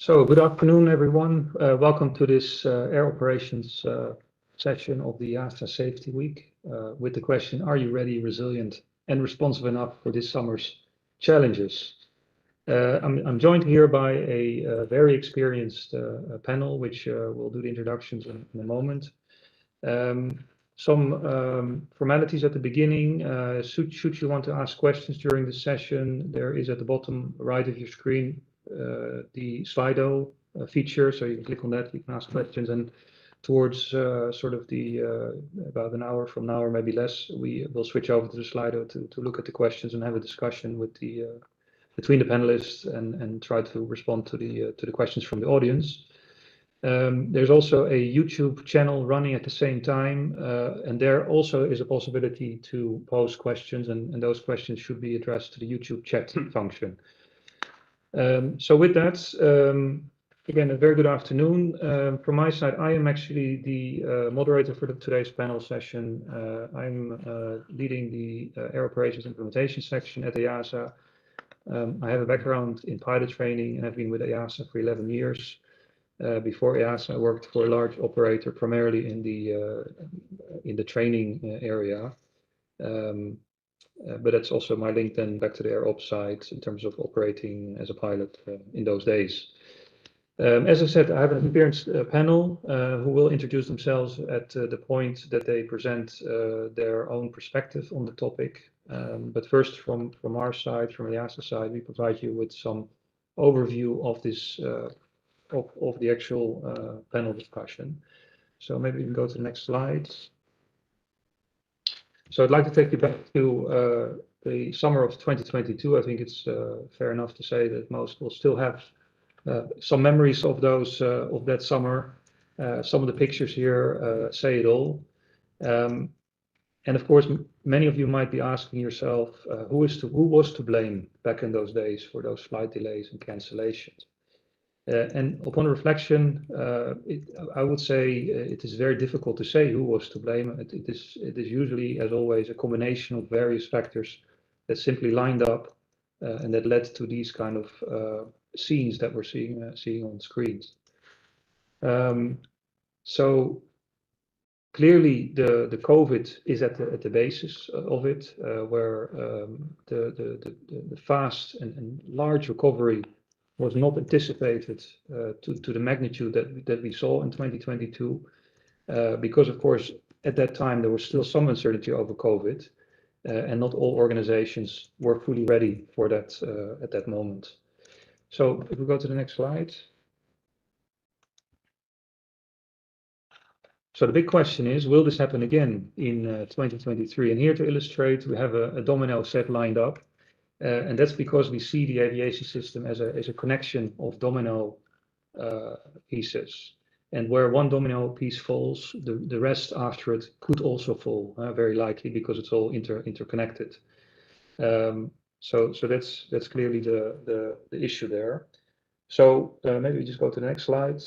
So good afternoon, everyone. Welcome to this air operations session of the EASA Safety Week with the question, are you ready, resilient and responsive enough for this summer's challenges? I'm joined here by a very experienced panel, which will do the introductions in a moment. Some formalities at the beginning. Should you want to ask questions during the session, there is at the bottom right of your screen the Slido feature, so you can click on that, you can ask questions, and towards sort of the about an hour from now or maybe less, we will switch over to the Slido to look at the questions and have a discussion with the between the panelists and try to respond to the questions from the audience. There's also a YouTube channel running at the same time, and there also is a possibility to pose questions, and those questions should be addressed to the YouTube chat function. So with that, again, a very good afternoon. From my side, I am actually the moderator for today's panel session. I'm leading the Air Operations Implementation section at EASA. I have a background in pilot training and have been with EASA for 11 years. Before EASA, I worked for a large operator, primarily in the training area. But that's also my link then back to the air ops side in terms of operating as a pilot in those days. As I said, I have an experienced panel who will introduce themselves at the point that they present their own perspective on the topic. But first, from our side, from the EASA side, we provide you with some overview of this of the actual panel discussion. So maybe we can go to the next slide. So I'd like to take you back to the summer of 2022. I think it's fair enough to say that most will still have some memories of those of that summer. Some of the pictures here say it all. And of course, many of you might be asking yourself, who was to blame back in those days for those flight delays and cancellations? And upon reflection, I would say it is very difficult to say who was to blame. It is usually, as always, a combination of various factors that simply lined up and that led to these kind of scenes that we're seeing on screens. So clearly, the COVID is at the basis of it, where the fast and large recovery was not anticipated to the magnitude that we saw in 2022, because of course at that time there was still some uncertainty over COVID, and not all organizations were fully ready for that at that moment. So if we go to the next slide. So the big question is, will this happen again in 2023? And here to illustrate, we have a domino set lined up. And that's because we see the aviation system as a connection of domino pieces. And where one domino piece falls, the rest after it could also fall, very likely, because it's all interconnected. So that's clearly the issue there. So maybe we just go to the next slide.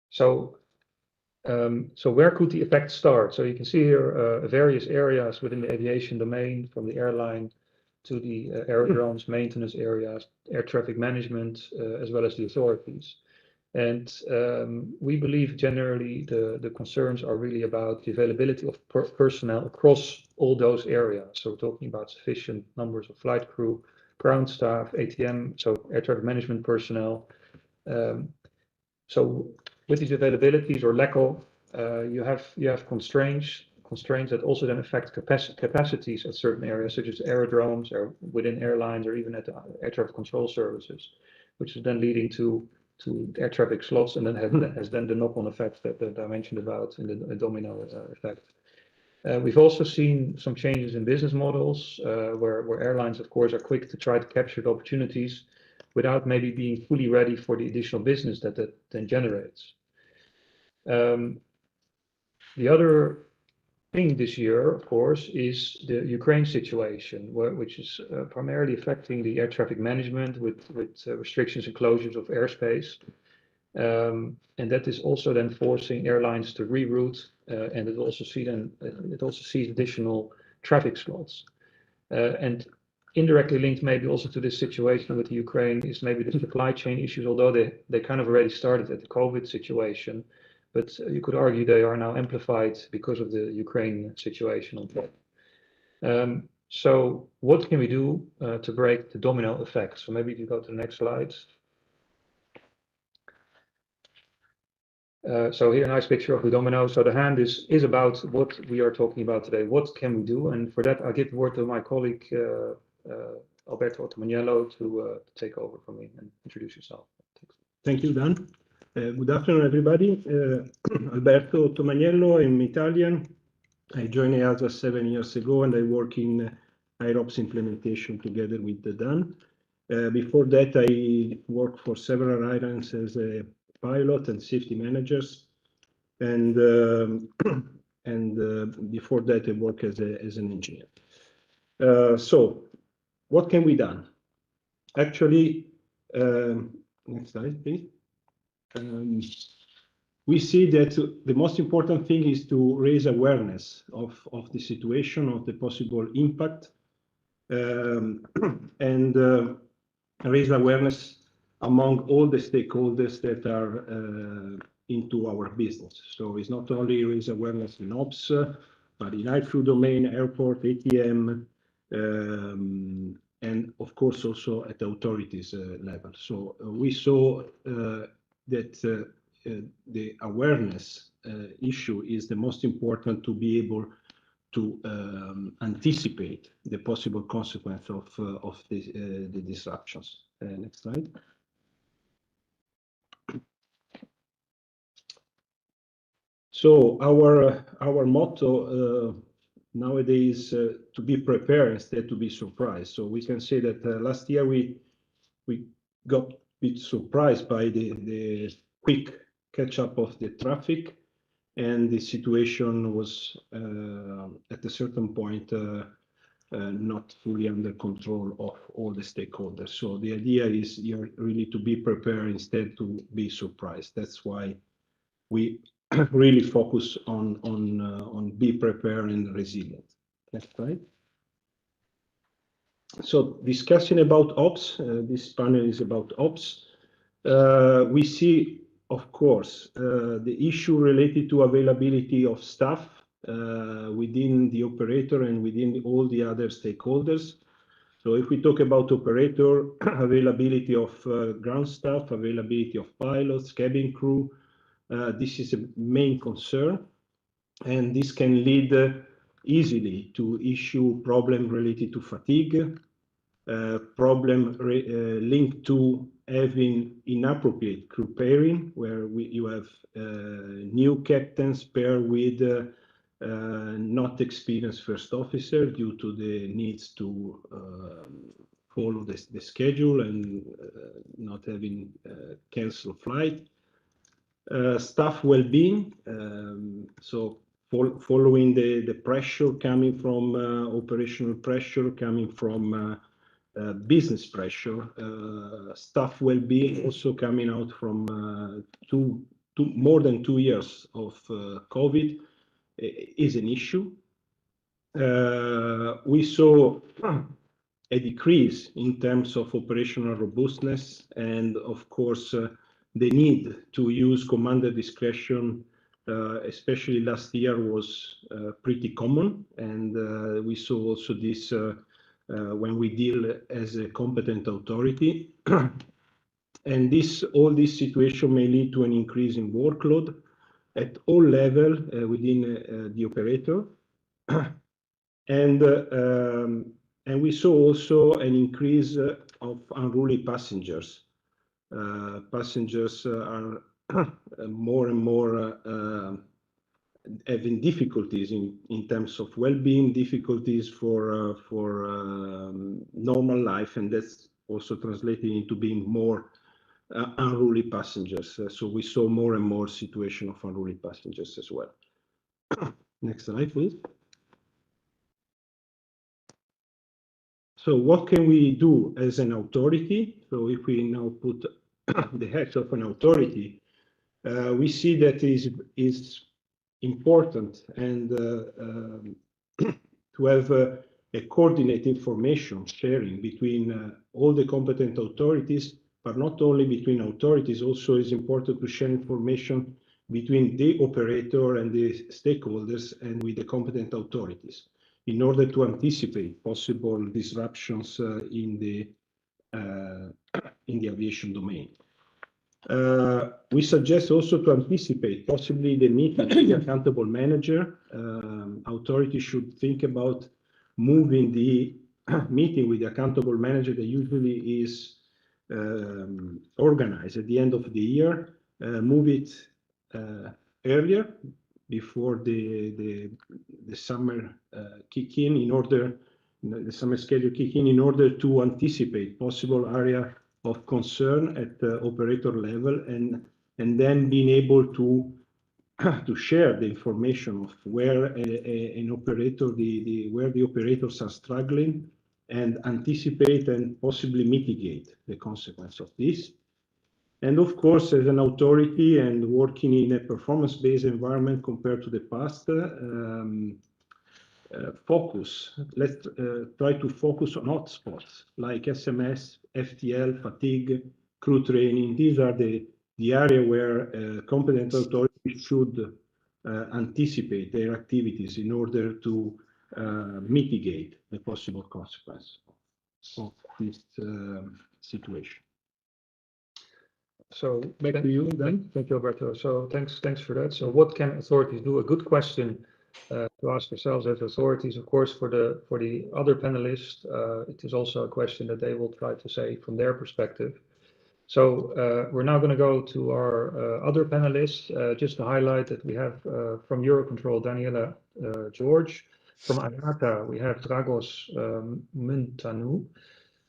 So where could the effect start? So you can see here various areas within the aviation domain, from the airline to the aerodromes, maintenance areas, air traffic management, as well as the authorities. And we believe generally the concerns are really about the availability of personnel across all those areas. So we're talking about sufficient numbers of flight crew, ground staff, ATM, so air traffic management personnel. So with these availabilities or lack of, you have constraints that also then affect capacities at certain areas, such as aerodromes or within airlines or even at the air traffic control services, which is then leading to air traffic slots, and then has then the knock-on effect that I mentioned about in the domino effect. We've also seen some changes in business models where airlines, of course, are quick to try to capture the opportunities without maybe being fully ready for the additional business that then generates. The other thing this year, of course, is the Ukraine situation, which is primarily affecting the air traffic management with restrictions and closures of airspace. And that is also then forcing airlines to reroute, and it also sees additional traffic slots. And indirectly linked maybe also to this situation with the Ukraine is maybe the supply chain issues, although they kind of already started at the COVID situation, but you could argue they are now amplified because of the Ukraine situation on top. So what can we do to break the domino effect? So maybe if you go to the next slide. So here, a nice picture of the domino. So the hand is about what we are talking about today. What can we do? And for that, I'll give the word to my colleague, Alberto Ottoniello, to take over from me and introduce yourself. Thank you, Dan. Good afternoon, everybody. Alberto Ottoniello, I'm Italian. I joined EASA 7 years ago, and I work in IROPS implementation together with Dan. Before that, I worked for several airlines as a pilot and safety managers, and before that, I worked as an engineer. So, what can we do? Actually, next slide, please. We see that the most important thing is to raise awareness of the situation, of the possible impact, and raise awareness among all the stakeholders that are into our business. So it's not only raise awareness in ops, but in aircrew domain, airport, ATM, and of course also at the authorities level. So we saw that the awareness issue is the most important to be able to anticipate the possible consequence of the disruptions. Next slide. So our motto nowadays to be prepared instead to be surprised. So we can say that last year we got a bit surprised by the quick catch up of the traffic, and the situation was at a certain point not fully under control of all the stakeholders. So the idea is here really to be prepared instead to be surprised. That's why we really focus on be prepared and resilient. Next slide. So discussing about ops, this panel is about ops. We see, of course, the issue related to availability of staff within the operator and within all the other stakeholders. So if we talk about operator, availability of ground staff, availability of pilots, cabin crew, this is a main concern, and this can lead easily to issue problem related to fatigue, problem linked to having inappropriate crew pairing, where you have new captains paired with not experienced first officer due to the needs to follow the schedule and not having cancel flight. Staff well-being, so following the pressure coming from operational pressure, coming from business pressure, staff well-being also coming out from more than 2 years of COVID is an issue. We saw a decrease in terms of operational robustness, and of course the need to use commander discretion, especially last year, was pretty common, and we saw also this when we deal as a competent authority. And all this situation may lead to an increase in workload at all levels within the operator. And we saw also an increase of unruly passengers. Passengers are more and more having difficulties in terms of well-being, difficulties for normal life, and that's also translating into being more unruly passengers. So we saw more and more situation of unruly passengers as well. Next slide, please. So what can we do as an authority? So if we now put the hat of an authority, we see that is important and to have a coordinated information sharing between all the competent authorities, but not only between authorities, also is important to share information between the operator and the stakeholders and with the competent authorities in order to anticipate possible disruptions in the aviation domain. We suggest also to anticipate possibly the meeting with the accountable manager. Authorities should think about moving the meeting with the accountable manager that usually is organized at the end of the year, move it earlier before the summer kick in order the summer schedule kick in order to anticipate possible area of concern at the operator level and then being able to share the information of where an operator where the operators are struggling and anticipate and possibly mitigate the consequence of this. And of course, as an authority and working in a performance-based environment compared to the past, let's try to focus on hotspots like SMS, FTL, fatigue, crew training. These are the area where competent authorities should anticipate their activities in order to mitigate the possible consequence of this situation. So back to you then. Thank you, Alberto. So thanks for that. So what can authorities do? A good question to ask ourselves as authorities. Of course, for the other panelists, it is also a question that they will try to say from their perspective. So we're now going to go to our other panelists. Just to highlight that we have from Eurocontrol, Daniela George. From IATA, we have Dragos Muntanu.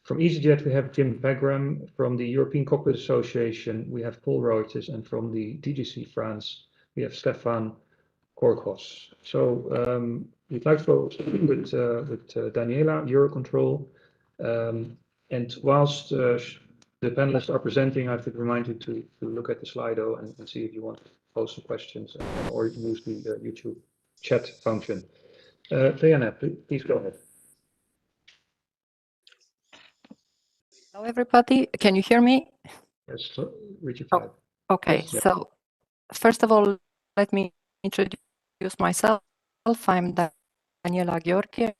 From EasyJet, we have Jim Pegram. From the European Cockpit Association, we have Paul Roites. And from the DGC France, we have Stefan Korkos. So we'd like to go with Daniela, Eurocontrol. And whilst the panelists are presenting, I have to remind you to look at the Slido and see if you want to post some questions or use the YouTube chat function. Diana, please go ahead. Hello, everybody. Can you hear me? Yes, Richard. Oh, okay, yes, so first of all, let me introduce myself. I'm Daniela Gheorghe.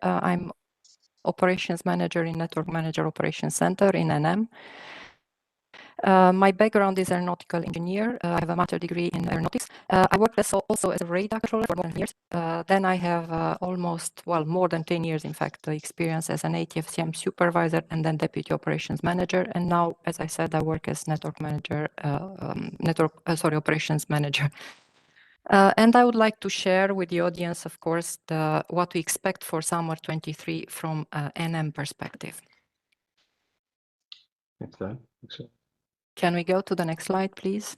I'm Operations Manager in Network Manager Operations Center in NM. My background is aeronautical engineer. I have a master's degree in aeronautics. I worked also as a radar controller for more than years. Then I have more than 10 years, in fact, experience as an ATFCM supervisor and then deputy operations manager. And now, as I said, I work as network manager, operations manager. And I would like to share with the audience, of course, what we expect for summer 23 from NM perspective. Next slide. Can we go to the next slide, please?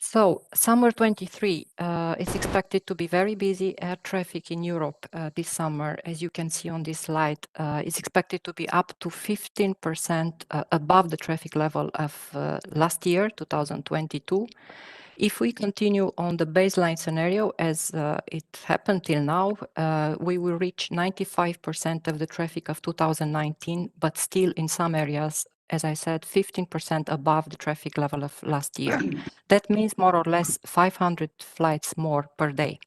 So summer 23 is expected to be very busy. Air traffic in Europe this summer, as you can see on this slide, is expected to be up to 15% above the traffic level of last year, 2022. If we continue on the baseline scenario, as it happened till now, we will reach 95% of the traffic of 2019, but still in some areas, as I said, 15% above the traffic level of last year. That means more or less 500 flights more per day.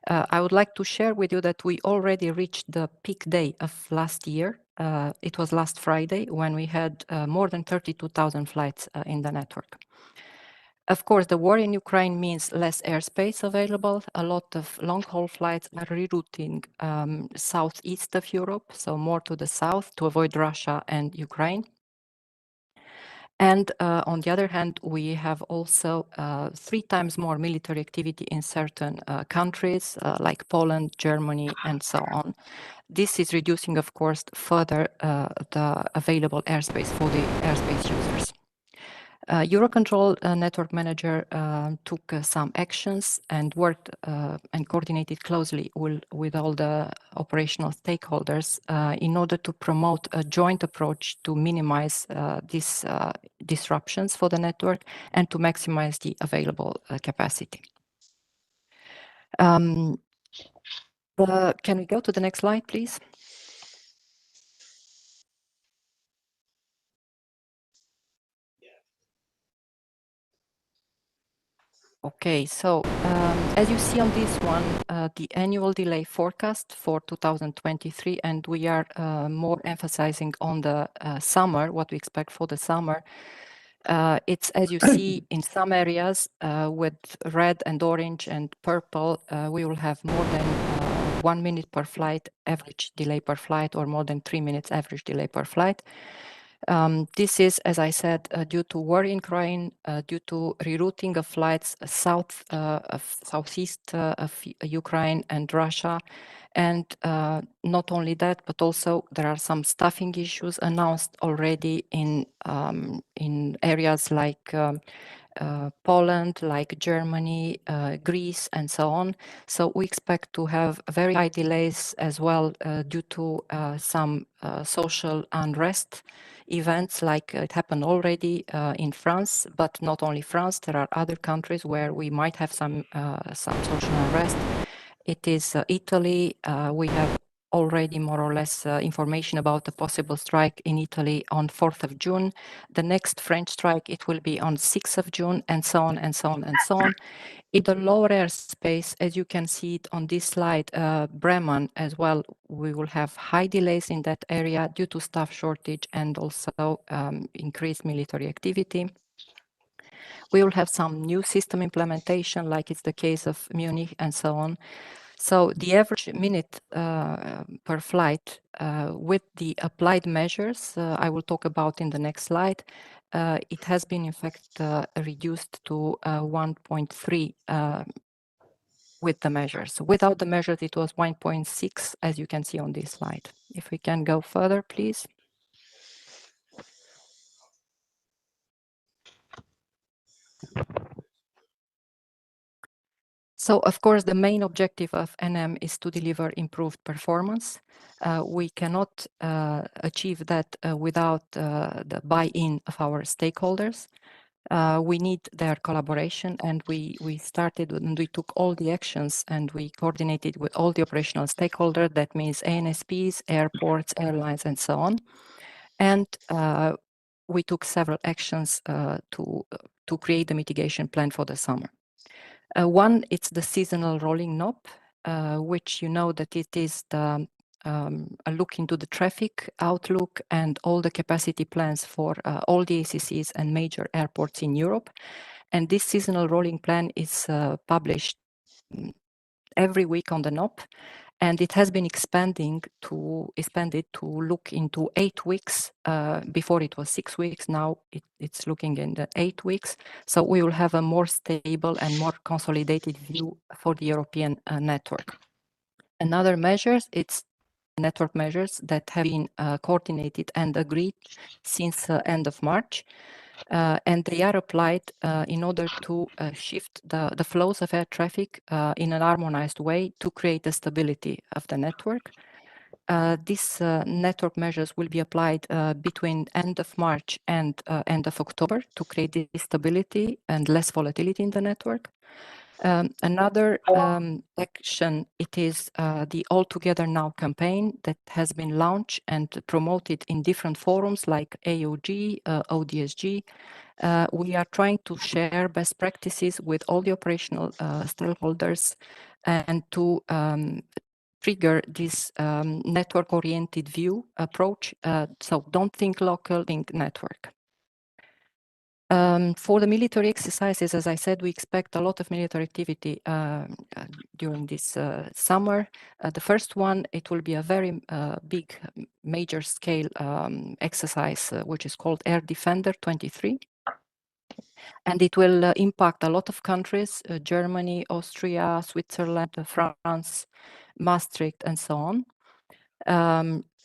I would like to share with you that we already reached the peak day of last year. It was last Friday when we had more than 32,000 flights in the network. Of course, the war in Ukraine means less airspace available. A lot of long-haul flights are rerouting southeast of Europe, so more to the south to avoid Russia and Ukraine. And on the other hand, we have also 3 times more military activity in certain countries like Poland, Germany, and so on. This is reducing, of course, further the available airspace for the airspace users. Eurocontrol network manager took some actions and worked and coordinated closely with all the operational stakeholders in order to promote a joint approach to minimize these disruptions for the network and to maximize the available capacity. Can we go to the next slide, please? Okay, so as you see on this one, the annual delay forecast for 2023, and we are more emphasizing on the summer, what we expect for the summer. It's, as you see, in some areas with red and orange and purple, we will have more than 1 minute per flight average delay per flight, or more than 3 minutes average delay per flight. This is, as I said, due to war in Ukraine, due to rerouting of flights southeast of Ukraine and Russia. And not only that, but also there are some staffing issues announced already in areas like Poland, like Germany, Greece, and so on. So we expect to have very high delays as well due to some social unrest events, like it happened already in France, but not only France. There are other countries where we might have some social unrest. It is Italy. We have already more or less information about the possible strike in Italy on 4th of June. The next French strike, it will be on 6th of June, and so on and so on and so on. In the lower airspace, as you can see it on this slide, Bremen as well, we will have high delays in that area due to staff shortage and also increased military activity. We will have some new system implementation, like it's the case of Munich and so on. So the average minute per flight with the applied measures, I will talk about in the next slide, it has been in fact reduced to 1.3 with the measures. Without the measures, it was 1.6, as you can see on this slide. If we can go further, please. So, of course, the main objective of NM is to deliver improved performance. We cannot achieve that without the buy-in of our stakeholders. We need their collaboration, and we started and we took all the actions, and we coordinated with all the operational stakeholders. That means ANSPs, airports, airlines, and so on. And we took several actions to create the mitigation plan for the summer. One, it's the seasonal rolling knob, which you know that it is the a look into the traffic outlook and all the capacity plans for all the ACCs and major airports in Europe. And this seasonal rolling plan is published every week on the knob, and it has been expanded to look into 8 weeks. Before it was 6 weeks, now it's looking in the 8 weeks. So we will have a more stable and more consolidated view for the European network. Another measures, it's network measures that have been coordinated and agreed since end of March. And they are applied in order to shift the flows of air traffic in an harmonized way to create the stability of the network. These network measures will be applied between end of March and end of October to create this stability and less volatility in the network. Another action, it is the All Together Now campaign that has been launched and promoted in different forums like AOG, ODSG. We are trying to share best practices with all the operational stakeholders and to trigger this network-oriented view approach. So don't think local, think network. For the military exercises, as I said, we expect a lot of military activity during this summer. The first one, it will be a very big, major scale exercise, which is called Air Defender 23. And it will impact a lot of countries, Germany, Austria, Switzerland, France, Maastricht, and so on.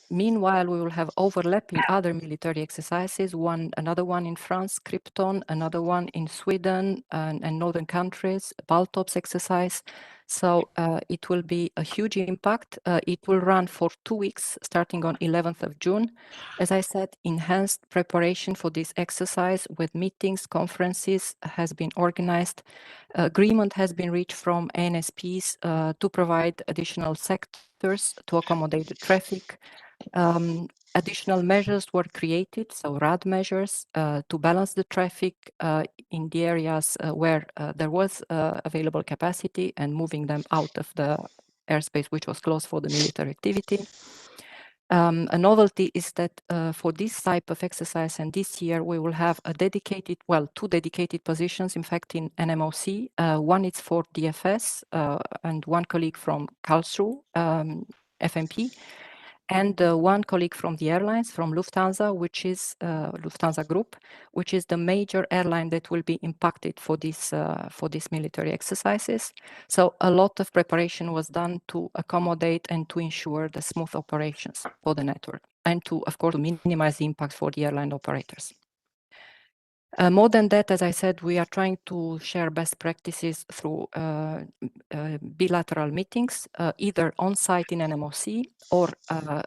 Meanwhile, we will have overlapping other military exercises, another one in France, Krypton, another one in Sweden and northern countries, Baltops exercise. So it will be a huge impact. It will run for 2 weeks, starting on 11th of June. As I said, enhanced preparation for this exercise with meetings, conferences has been organized. Agreement has been reached from ANSPs to provide additional sectors to accommodate the traffic. Additional measures were created, so RAD measures, to balance the traffic in the areas where there was available capacity and moving them out of the airspace which was closed for the military activity. A novelty is that for this type of exercise and this year we will have a dedicated, well, 2 dedicated positions in fact in NMOC. One is for DFS and one colleague from Karlsruhe, FMP. And one colleague from the airlines, from Lufthansa, which is Lufthansa Group, which is the major airline that will be impacted for these military exercises. So a lot of preparation was done to accommodate and to ensure the smooth operations for the network, and to, of course, minimize the impact for the airline operators. More than that, as I said, we are trying to share best practices through bilateral meetings, either on-site in NMOC or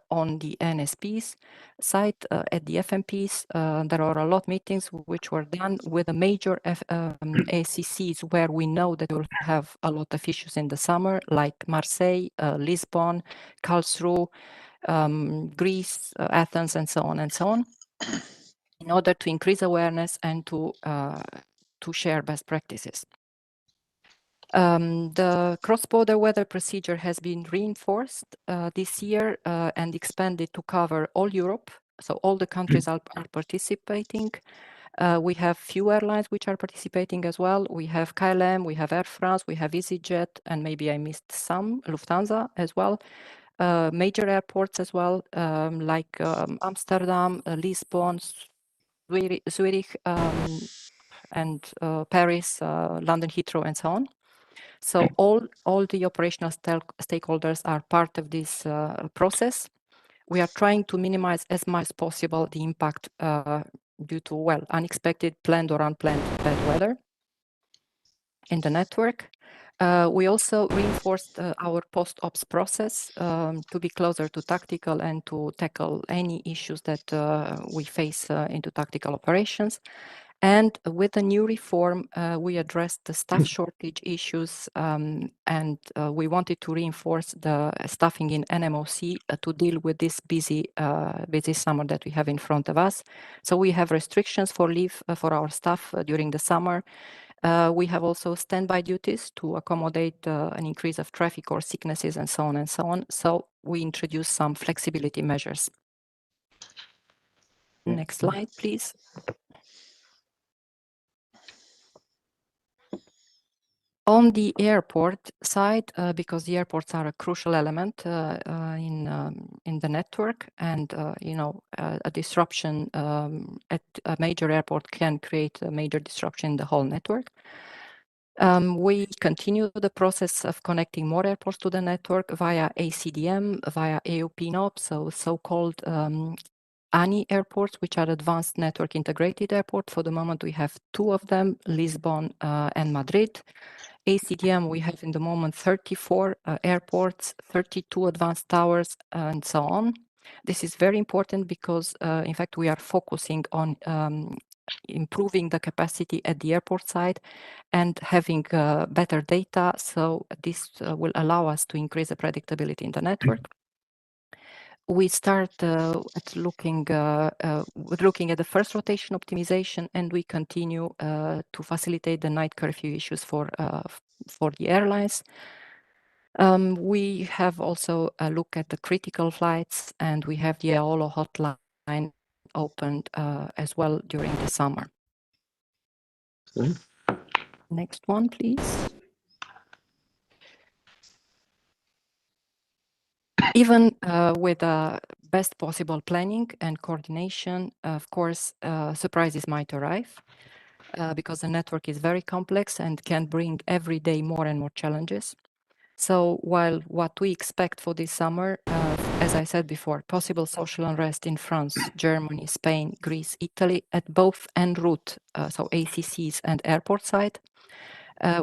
on the NSP's site at the FMPs. There are a lot of meetings which were done with the major ACCs where we know that we'll have a lot of issues in the summer, like Marseille, Lisbon, Karlsruhe, Greece, Athens, and so on and so on, in order to increase awareness and to share best practices. The cross-border weather procedure has been reinforced this year and expanded to cover all Europe. So all the countries are participating. We have few airlines which are participating as well. We have KLM, we have Air France, we have EasyJet, and maybe I missed some, Lufthansa as well. Major airports as well, like Amsterdam, Lisbon, Zurich, and Paris, London Heathrow, and so on. So all the operational stakeholders are part of this process. We are trying to minimize as much as possible the impact due to, well, unexpected, planned or unplanned bad weather in the network. We also reinforced our post-ops process to be closer to tactical and to tackle any issues that we face into tactical operations. And with the new reform, we addressed the staff shortage issues, and we wanted to reinforce the staffing in NMOC to deal with this busy summer that we have in front of us. So we have restrictions for leave for our staff during the summer. We have also standby duties to accommodate an increase of traffic or sicknesses and so on and so on. So we introduced some flexibility measures. Next slide, please. On the airport side, because the airports are a crucial element in the network, and a disruption at a major airport can create a major disruption in the whole network. We continue the process of connecting more airports to the network via ACDM, via AOP-NOP, so-called ANI airports, which are advanced network integrated airports. For the moment, we have 2 of them, Lisbon and Madrid. ACDM, we have in the moment 34 airports, 32 advanced towers, and so on. This is very important because, in fact, we are focusing on improving the capacity at the airport side and having better data. So this will allow us to increase the predictability in the network. We start looking at the first rotation optimization, and we continue to facilitate the night curfew issues for the airlines. We have also a look at the critical flights, and we have the EASA hotline opened as well during the summer. Next one, please. Even with best possible planning and coordination, of course, surprises might arrive because the network is very complex and can bring every day more and more challenges. So while what we expect for this summer, as I said before, possible social unrest in France, Germany, Spain, Greece, Italy, at both en route, so ACCs and airport side.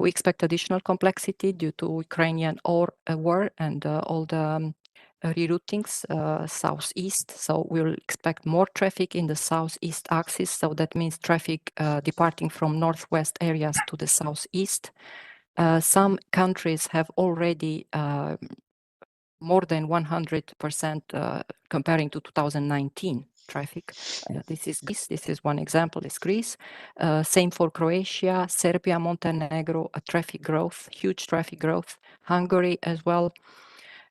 We expect additional complexity due to Ukrainian war and all the reroutings southeast. So we'll expect more traffic in the southeast axis. So that means traffic departing from northwest areas to the southeast. Some countries have already more than 100% comparing to 2019 traffic. This is one example, is Greece. Same for Croatia, Serbia, Montenegro, traffic growth, huge traffic growth. Hungary as well.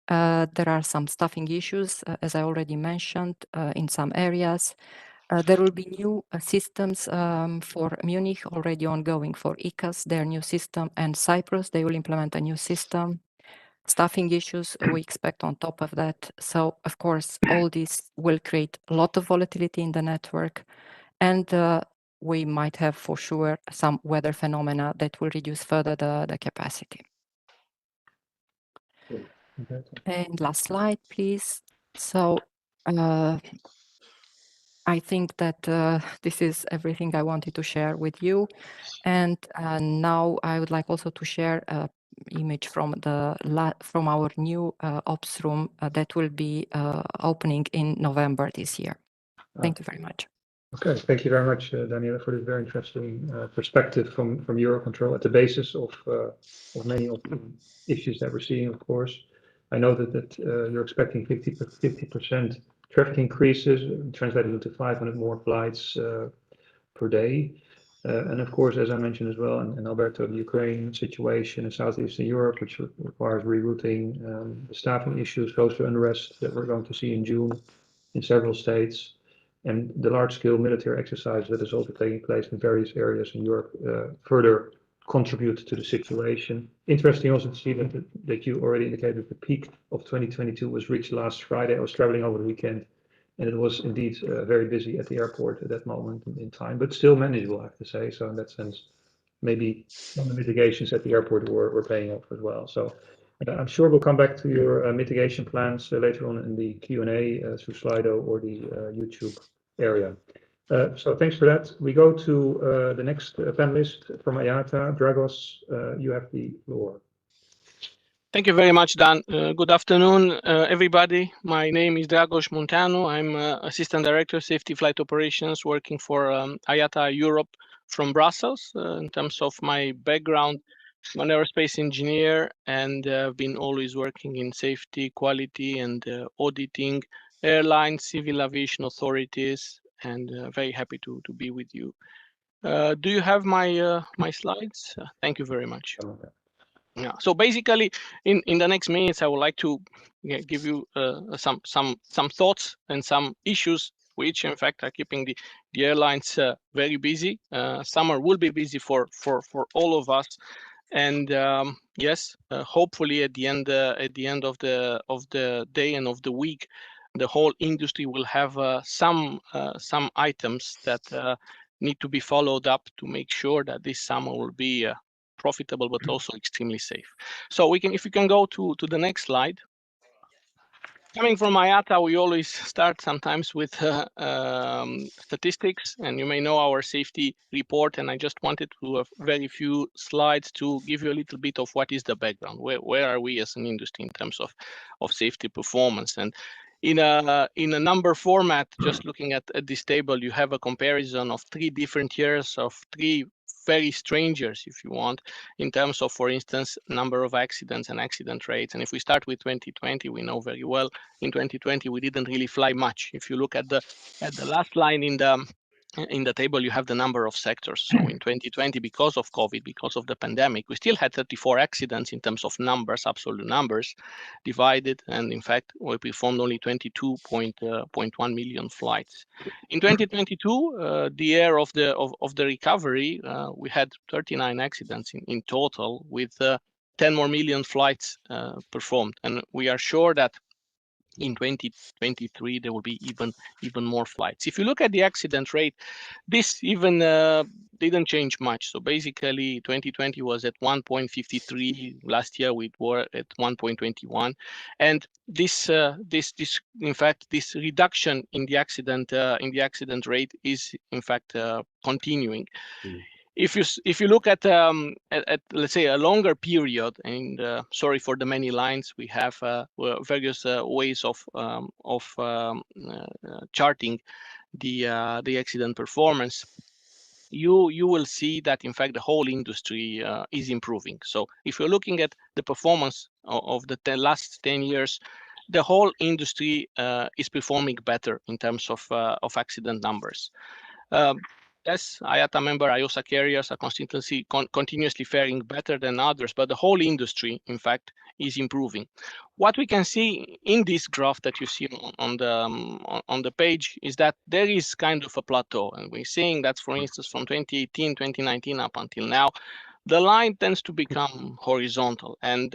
There are some staffing issues, as I already mentioned, in some areas. There will be new systems for Munich, already ongoing for ECAS, their new system, and Cyprus, they will implement a new system. Staffing issues we expect on top of that. So, of course, all this will create a lot of volatility in the network, and we might have for sure some weather phenomena that will reduce further the capacity. And last slide, please. So I think that this is everything I wanted to share with you. And now I would like also to share an image from our new ops room that will be opening in November this year. Thank you very much. Okay, thank you very much, Daniela, for this very interesting perspective from Eurocontrol at the basis of many of the issues that we're seeing, of course. I know that you're expecting 50% traffic increases, translated into 500 more flights per day. And of course, as I mentioned as well, and Alberto, the Ukraine situation in Southeastern Europe, which requires rerouting, the staffing issues, social unrest that we're going to see in June in several states, and the large-scale military exercise that is also taking place in various areas in Europe further contribute to the situation. Interesting also to see that you already indicated the peak of 2022 was reached last Friday. I was traveling over the weekend, and it was indeed very busy at the airport at that moment in time, but still manageable, I have to say. So in that sense, maybe some of the mitigations at the airport were paying off as well. So I'm sure we'll come back to your mitigation plans later on in the Q&A through Slido or the YouTube area. So thanks for that. We go to the next panelist from IATA. Dragos, you have the floor. Thank you very much, Dan. Good afternoon, everybody. My name is Dragos Montanu. I'm Assistant Director, Safety Flight Operations, working for IATA Europe from Brussels. In terms of my background, I'm an aerospace engineer, and I've been always working in safety, quality, and auditing airlines, civil aviation authorities, and very happy to be with you. Do you have my my slides? Thank you very much. Yeah. So basically, in the next minutes, I would like to give you some thoughts and some issues which, in fact, are keeping the airlines very busy. Summer will be busy for all of us, and yes, hopefully at the end of the day and of the week, the whole industry will have some items that need to be followed up to make sure that this summer will be profitable, but also extremely safe. So if we can go to the next slide. Coming from IATA, we always start sometimes with statistics, and you may know our safety report, and I just wanted to have very few slides to give you a little bit of what is the background, where are we as an industry in terms of safety performance. And in a number format, just looking at this table, you have a comparison of 3 different years of 3 very strange years, if you want, in terms of, for instance, number of accidents and accident rates. And if we start with 2020, we know very well in 2020 we didn't really fly much. If you look at the last line in the table, you have the number of sectors. So in 2020, because of COVID, because of the pandemic, we still had 34 accidents in terms of numbers, absolute numbers divided. And in fact, we performed only 22.1 million flights. In 2022, the year of the recovery, we had 39 accidents in total, with 10 more million flights performed. And we are sure that in 2023 there will be even more flights. If you look at the accident rate, this even didn't change much. So basically 2020 was at 1.53. Last year we were at 1.21, and this in fact, this reduction in the accident rate is in fact continuing. if you look at let's say a longer period, and sorry for the many lines, we have various ways of charting the accident performance. You will see that in fact the whole industry is improving. So if you're looking at the performance of the last 10 years, the whole industry is performing better in terms of accident numbers. As IATA member, EASA carriers are continuously faring better than others, but the whole industry, in fact, is improving. What we can see in this graph that you see on the page is that there is kind of a plateau, and we're seeing that, for instance, from 2018, 2019 up until now, the line tends to become horizontal, and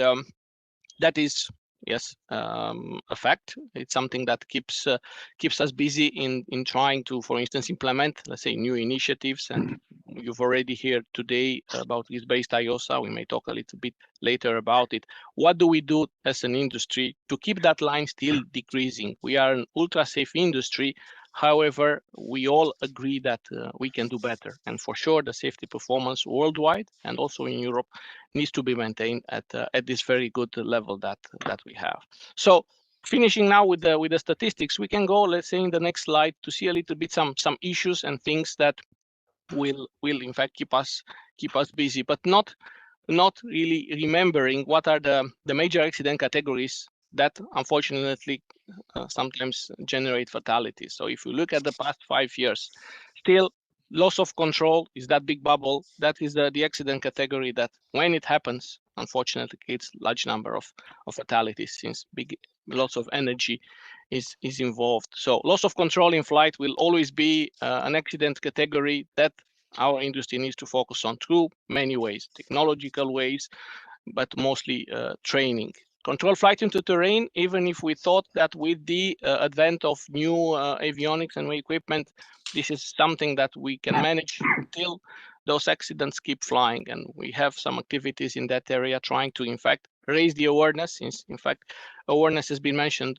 that is, yes, a fact. It's something that keeps us busy in trying to, for instance, implement, let's say, new initiatives. And you've already heard today about risk-based EASA. We may talk a little bit later about it. What do we do as an industry to keep that line still decreasing? We are an ultra-safe industry. However, we all agree that we can do better. And for sure, the safety performance worldwide and also in Europe needs to be maintained at this very good level that we have. So finishing now with the statistics, we can go, let's say, in the next slide to see a little bit some issues and things that will in fact keep us busy, but not really remembering what are the major accident categories that unfortunately sometimes generate fatalities. So if you look at the past 5 years, still loss of control is that big bubble. That is the accident category that, when it happens, unfortunately creates large number of fatalities, since lots of energy is involved. So loss of control in flight will always be an accident category that our industry needs to focus on through many ways, technological ways, but mostly training. Control flight into terrain, even if we thought that with the advent of new avionics and equipment, this is something that we can manage, till those accidents keep flying. And we have some activities in that area trying to, in fact, raise the awareness, since, in fact, awareness has been mentioned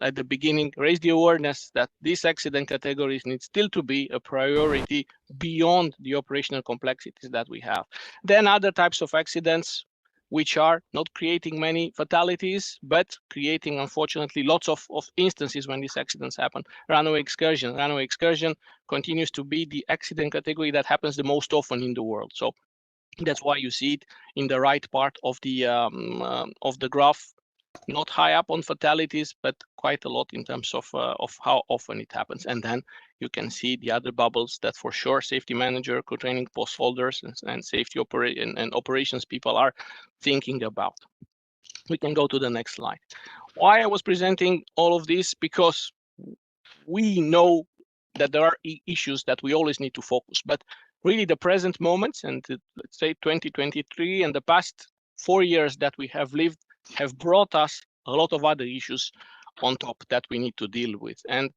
at the beginning, raise the awareness that these accident categories need still to be a priority beyond the operational complexities that we have. Then other types of accidents, which are not creating many fatalities, but creating, unfortunately, lots of instances when these accidents happen. Runway excursion. Runway excursion continues to be the accident category that happens the most often in the world. So that's why you see it in the right part of the graph. Not high up on fatalities, but quite a lot in terms of how often it happens. And then you can see the other bubbles that, for sure, safety manager, co-training post holders, and safety and operations people are thinking about. We can go to the next slide. Why I was presenting all of this? Because we know that there are issues that we always need to focus, but really the present moments, and let's say 2023 and the past 4 years that we have lived, have brought us a lot of other issues on top that we need to deal with. And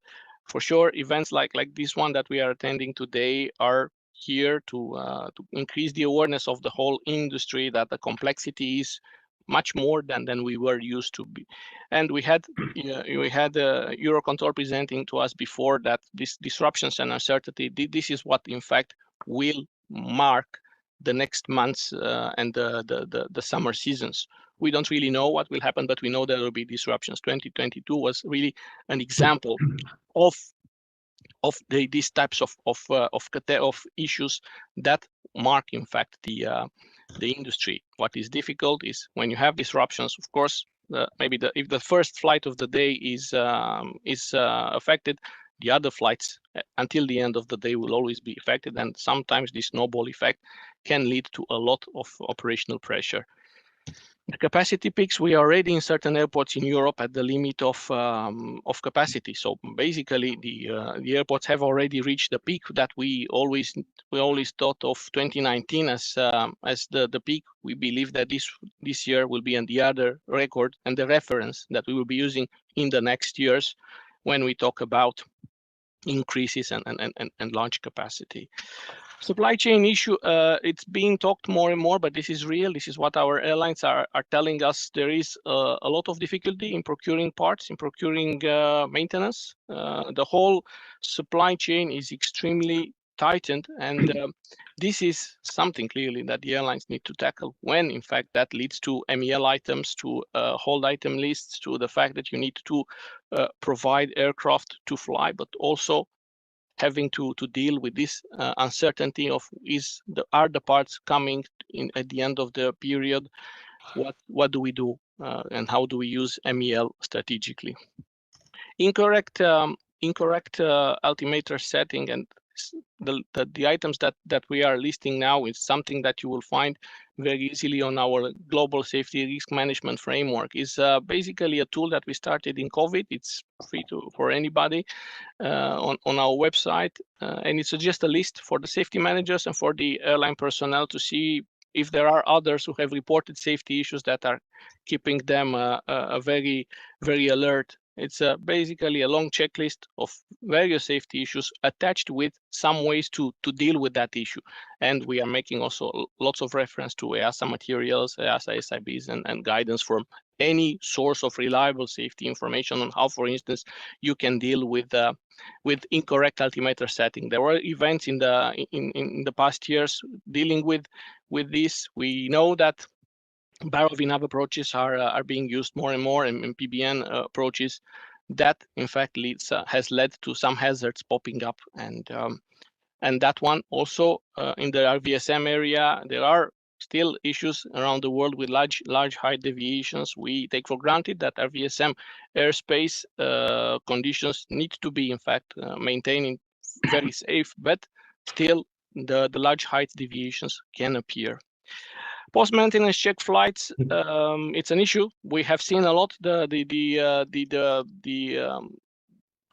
for sure, events like this one that we are attending today are here to increase the awareness of the whole industry, that the complexity is much more than we were used to be. And we had Eurocontrol presenting to us before that this disruptions and uncertainty, this is what in fact will mark the next months and the summer seasons. We don't really know what will happen, but we know there will be disruptions. 2022 was really an example of these types of issues that mark, in fact, the industry. What is difficult is when you have disruptions. Of course, maybe if the first flight of the day is affected, the other flights until the end of the day will always be affected, and sometimes this snowball effect can lead to a lot of operational pressure. The capacity peaks, we are already in certain airports in Europe at the limit of capacity. So basically, the airports have already reached the peak that we always thought of 2019 as the peak. We believe that this year will be the other record and the reference that we will be using in the next years when we talk about increases and launch capacity. Supply chain issue, it's being talked more and more, but this is real. This is what our airlines are telling us. There is a lot of difficulty in procuring parts, in procuring maintenance. The whole supply chain is extremely tightened, and this is something clearly that the airlines need to tackle, when in fact that leads to MEL items, to hold item lists, to the fact that you need to provide aircraft to fly, but also having to deal with this uncertainty of are the parts coming in at the end of the period. What do we do, and how do we use MEL strategically? Incorrect altimeter setting, and the items that we are listing now is something that you will find very easily on our global safety risk management framework. Is basically a tool that we started in COVID. It's free for anybody on our website, and it's just a list for the safety managers and for the airline personnel to see if there are others who have reported safety issues that are keeping them very, very alert. It's basically a long checklist of various safety issues attached with some ways to deal with that issue. And we are making also lots of reference to EASA materials, EASA SIBs, and guidance from any source of reliable safety information on how, for instance, you can deal with incorrect altimeter setting. There were events in the past years dealing with this. We know that barrel-VNAV approaches are being used more and more, and PBN approaches that in fact has led to some hazards popping up, and that one also in the RVSM area there are still issues around the world with large height deviations. We take for granted that RVSM airspace conditions need to be in fact maintaining very safe, but still the large height deviations can appear. Post-maintenance check flights, it's an issue. We have seen a lot the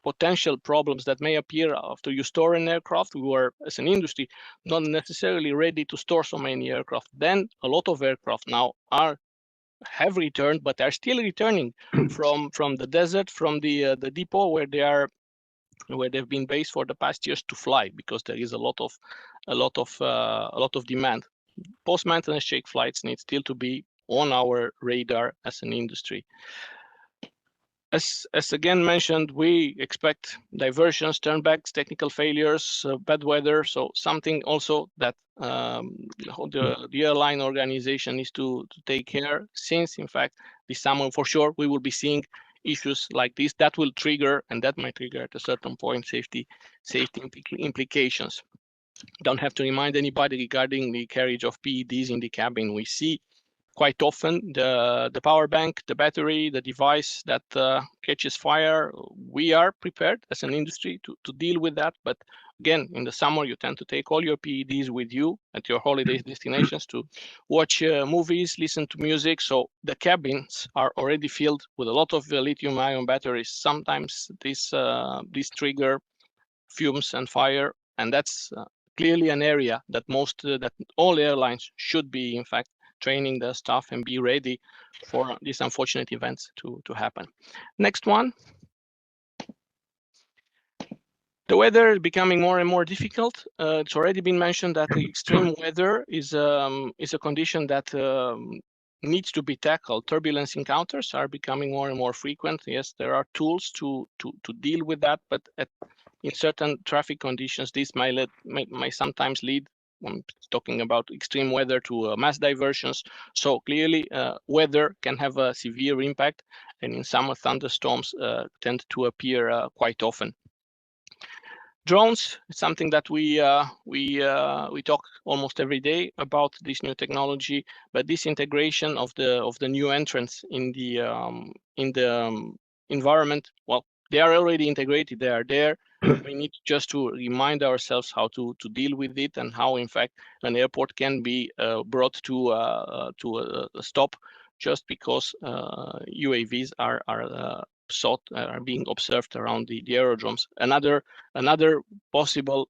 potential problems that may appear after you store an aircraft. We were, as an industry, not necessarily ready to store so many aircraft. Then a lot of aircraft now have returned, but are still returning from the desert, from the depot where they've been based for the past years to fly, because there is a lot of demand. Post-maintenance check flights need still to be on our radar as an industry. As again mentioned, we expect diversions, turnbacks, technical failures, bad weather. So something also that the airline organization needs to take care, since in fact this summer for sure we will be seeing issues like this that will trigger, and that might trigger at a certain point, safety implications. Don't have to remind anybody regarding the carriage of PEDs in the cabin. We see quite often the power bank, the battery, the device that catches fire. We are prepared as an industry to deal with that. But again, in the summer, you tend to take all your PEDs with you at your holiday destinations to watch movies, listen to music. So the cabins are already filled with a lot of lithium-ion batteries. Sometimes these trigger fumes and fire, and that's clearly an area that that all airlines should be in fact training their staff and be ready for these unfortunate events to happen. Next one. The weather is becoming more and more difficult. It's already been mentioned that the extreme weather is a condition that needs to be tackled. Turbulence encounters are becoming more and more frequent. Yes, there are tools to deal with that, but in certain traffic conditions, this might sometimes lead, when talking about extreme weather, to mass diversions. So clearly, weather can have a severe impact, and in summer thunderstorms tend to appear quite often. Drones is something that we talk almost every day about this new technology, but this integration of the new entrants in the environment, well, they are already integrated. They are there. We need just to remind ourselves how to deal with it, and how, in fact, an airport can be brought to a stop just because UAVs are being observed around the aerodromes. Another possible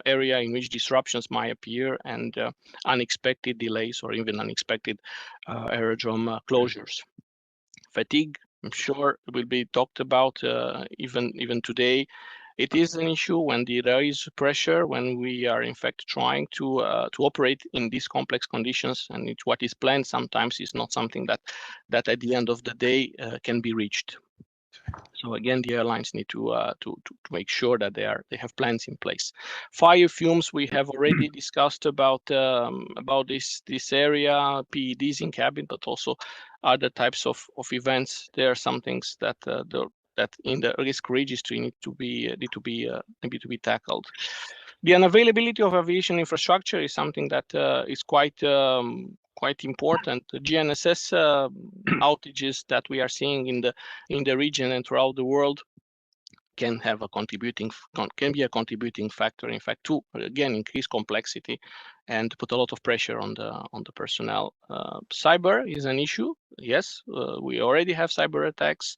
area in which disruptions might appear, and unexpected delays or even unexpected aerodrome closures. Fatigue, I'm sure, will be talked about even today. It is an issue when there is pressure, when we are in fact trying to operate in these complex conditions, and what is planned sometimes is not something that at the end of the day can be reached. So again, the airlines need to make sure that they have plans in place. Fire fumes, we have already discussed about this area, PEDs in cabin, but also other types of events. There are some things that that in the risk registry need to be tackled. The unavailability of aviation infrastructure is something that is quite important. The GNSS outages that we are seeing in the region and throughout the world can be a contributing factor, in fact, to again increase complexity and put a lot of pressure on the personnel. Cyber is an issue. Yes, we already have cyber attacks.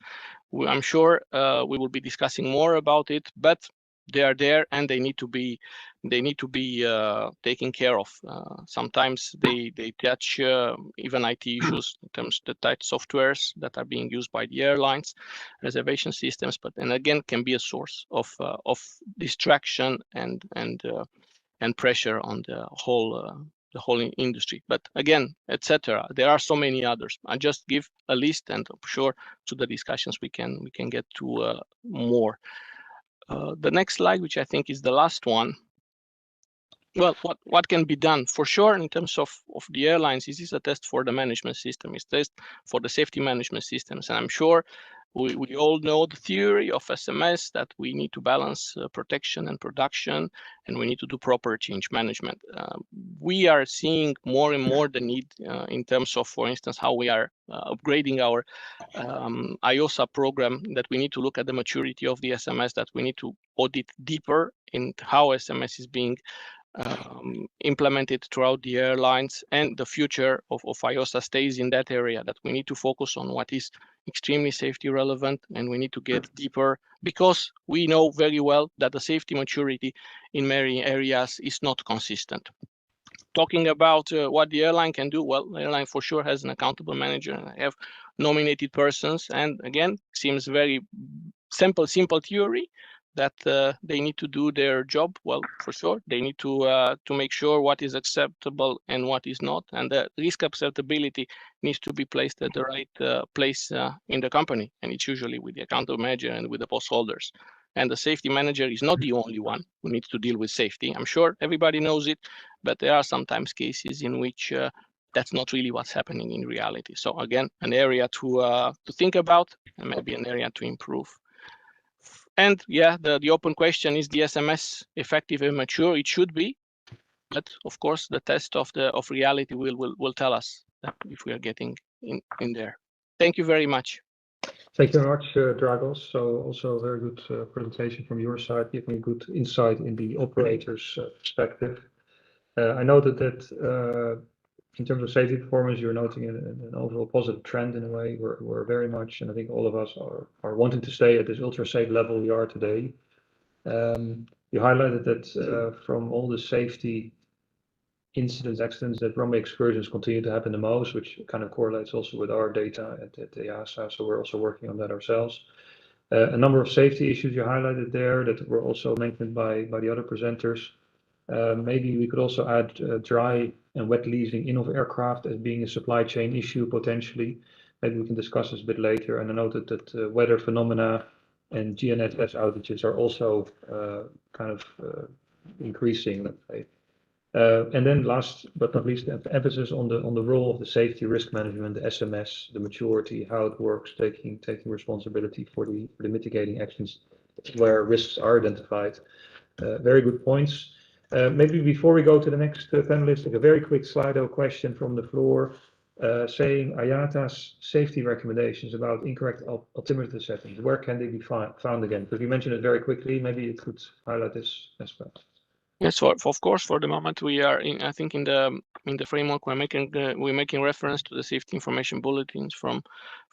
I'm sure we will be discussing more about it, but they are there and they need to be taken care of. Sometimes they touch even IT issues in terms of the type softwares that are being used by the airlines, reservation systems, but then again can be a source of distraction and pressure on the whole industry. But again, etc. There are so many others. I just give a list, and I'm sure to the discussions we can get to more. The next slide, which I think is the last one. Well, what can be done for sure in terms of the airlines? This is a test for the management system. It's a test for the safety management systems, and I'm sure we all know the theory of SMS that we need to balance protection and production, and we need to do proper change management. We are seeing more and more the need in terms of, for instance, how we are upgrading our EASA program, that we need to look at the maturity of the SMS, that we need to audit deeper in how SMS is being implemented throughout the airlines, and the future of EASA stays in that area, that we need to focus on what is extremely safety relevant, and we need to get deeper, because we know very well that the safety maturity in many areas is not consistent. Talking about what the airline can do, well, the airline for sure has an accountable manager and have nominated persons, and again, seems very simple theory that they need to do their job well. For sure, they need to make sure what is acceptable and what is not, and the risk acceptability needs to be placed at the right place in the company, and it's usually with the accountable manager and with the post holders. And the safety manager is not the only one who needs to deal with safety. I'm sure everybody knows it, but there are sometimes cases in which that's not really what's happening in reality. So again, an area to think about, and maybe an area to improve. And yeah, the open question, is the SMS effective and mature? It should be, but of course the test of reality will tell us that if we are getting in there. Thank you very much. Thank you very much, Dragos. So also a very good presentation from your side, giving good insight in the operator's perspective. I noted that in terms of safety performance, you're noting an overall positive trend in a way. We're very much, and I think all of us are wanting to stay at this ultra safe level we are today. You highlighted that from all the safety incidents, accidents, that runway excursions continue to happen the most, which kind of correlates also with our data at EASA. So we're also working on that ourselves. A number of safety issues you highlighted there that were also mentioned by the other presenters. Maybe we could also add dry and wet leasing in of aircraft as being a supply chain issue potentially. Maybe we can discuss this a bit later. And I noted that weather phenomena and GNSS outages are also kind of increasing, let's say. And then last but not least, emphasis on the role of the safety risk management, the SMS, the maturity, how it works, taking responsibility for the mitigating actions where risks are identified. Very good points. Maybe before we go to the next panelist, a very quick Slido question from the floor, saying IATA's safety recommendations about incorrect altimeter settings. Where can they be found again? Because you mentioned it very quickly. Maybe you could highlight this aspect. Yes, of course. For the moment, we are I think in the framework we're making reference to the safety information bulletins from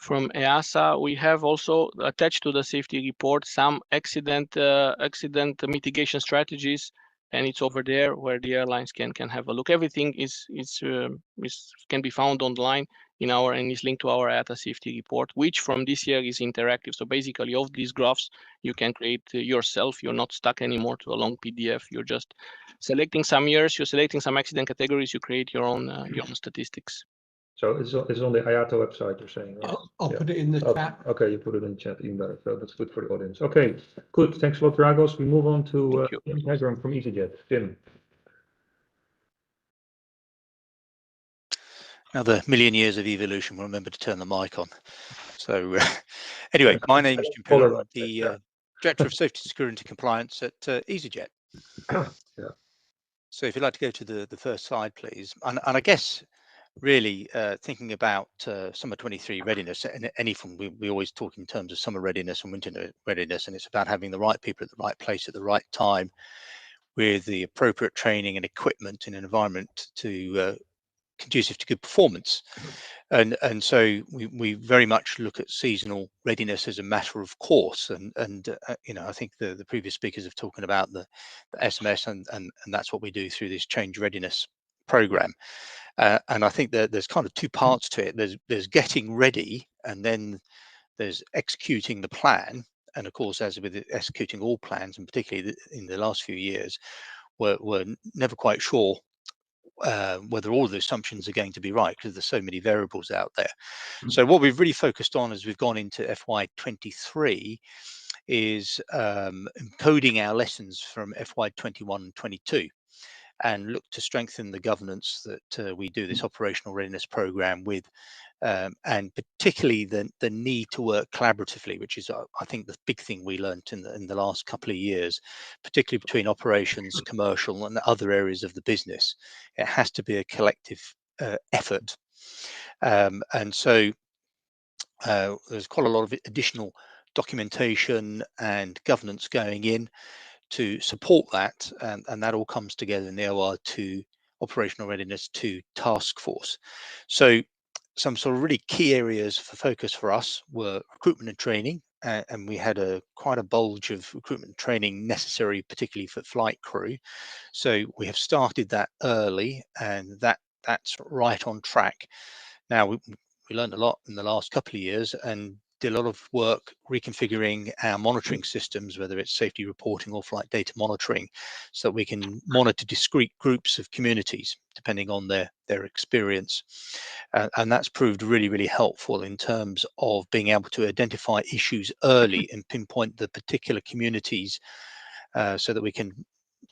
EASA. We have also attached to the safety report some accident mitigation strategies, and it's over there where the airlines can have a look. Everything can be found online and is linked to our IATA safety report, which from this year is interactive. So basically, of these graphs you can create yourself. You're not stuck anymore to a long PDF. You're just selecting some years. You're selecting some accident categories. You create your own statistics. So it's on the IATA website, you're saying, right? I'll put it in the chat. Okay, you put it in the chat, even better. So that's good for the audience. Okay, good. Thanks a lot, Dragos. We move on to Jim Hagram from EasyJet. Jim. Now the million years of evolution will remember to turn the mic on. So anyway, my name is Jim Hagram. I'm the Director of Safety, Security and Compliance at EasyJet. Yeah. So if you'd like to go to the first slide, please. And I guess really thinking about summer 23 readiness, and anything we always talk in terms of summer readiness and winter readiness, and it's about having the right people at the right place at the right time with the appropriate training and equipment in an environment to conducive to good performance. And so we very much look at seasonal readiness as a matter of course, and you know, I think the previous speakers have talking about the SMS, and that's what we do through this change readiness program. And I think that there's kind of two parts to it. There's getting ready, and then there's executing the plan. And of course, as with executing all plans, and particularly in the last few years, we're never quite sure whether all the assumptions are going to be right, because there's so many variables out there. So what we've really focused on as we've gone into FY23 is encoding our lessons from FY21 and 22, and look to strengthen the governance that we do this operational readiness program with, and particularly the need to work collaboratively, which is I think the big thing we learned in the last couple of years, particularly between operations, commercial and other areas of the business. It has to be a collective effort, and so there's quite a lot of additional documentation and governance going in to support that, and that all comes together in the OR2 operational readiness 2 task force. So some sort of really key areas for focus for us were recruitment and training, and we had quite a bulge of recruitment and training necessary, particularly for flight crew. So we have started that early, and that's right on track. Now we learned a lot in the last couple of years, and did a lot of work reconfiguring our monitoring systems, whether it's safety reporting or flight data monitoring, so that we can monitor discrete groups of communities depending on their experience. And that's proved really, really helpful in terms of being able to identify issues early and pinpoint the particular communities, so that we can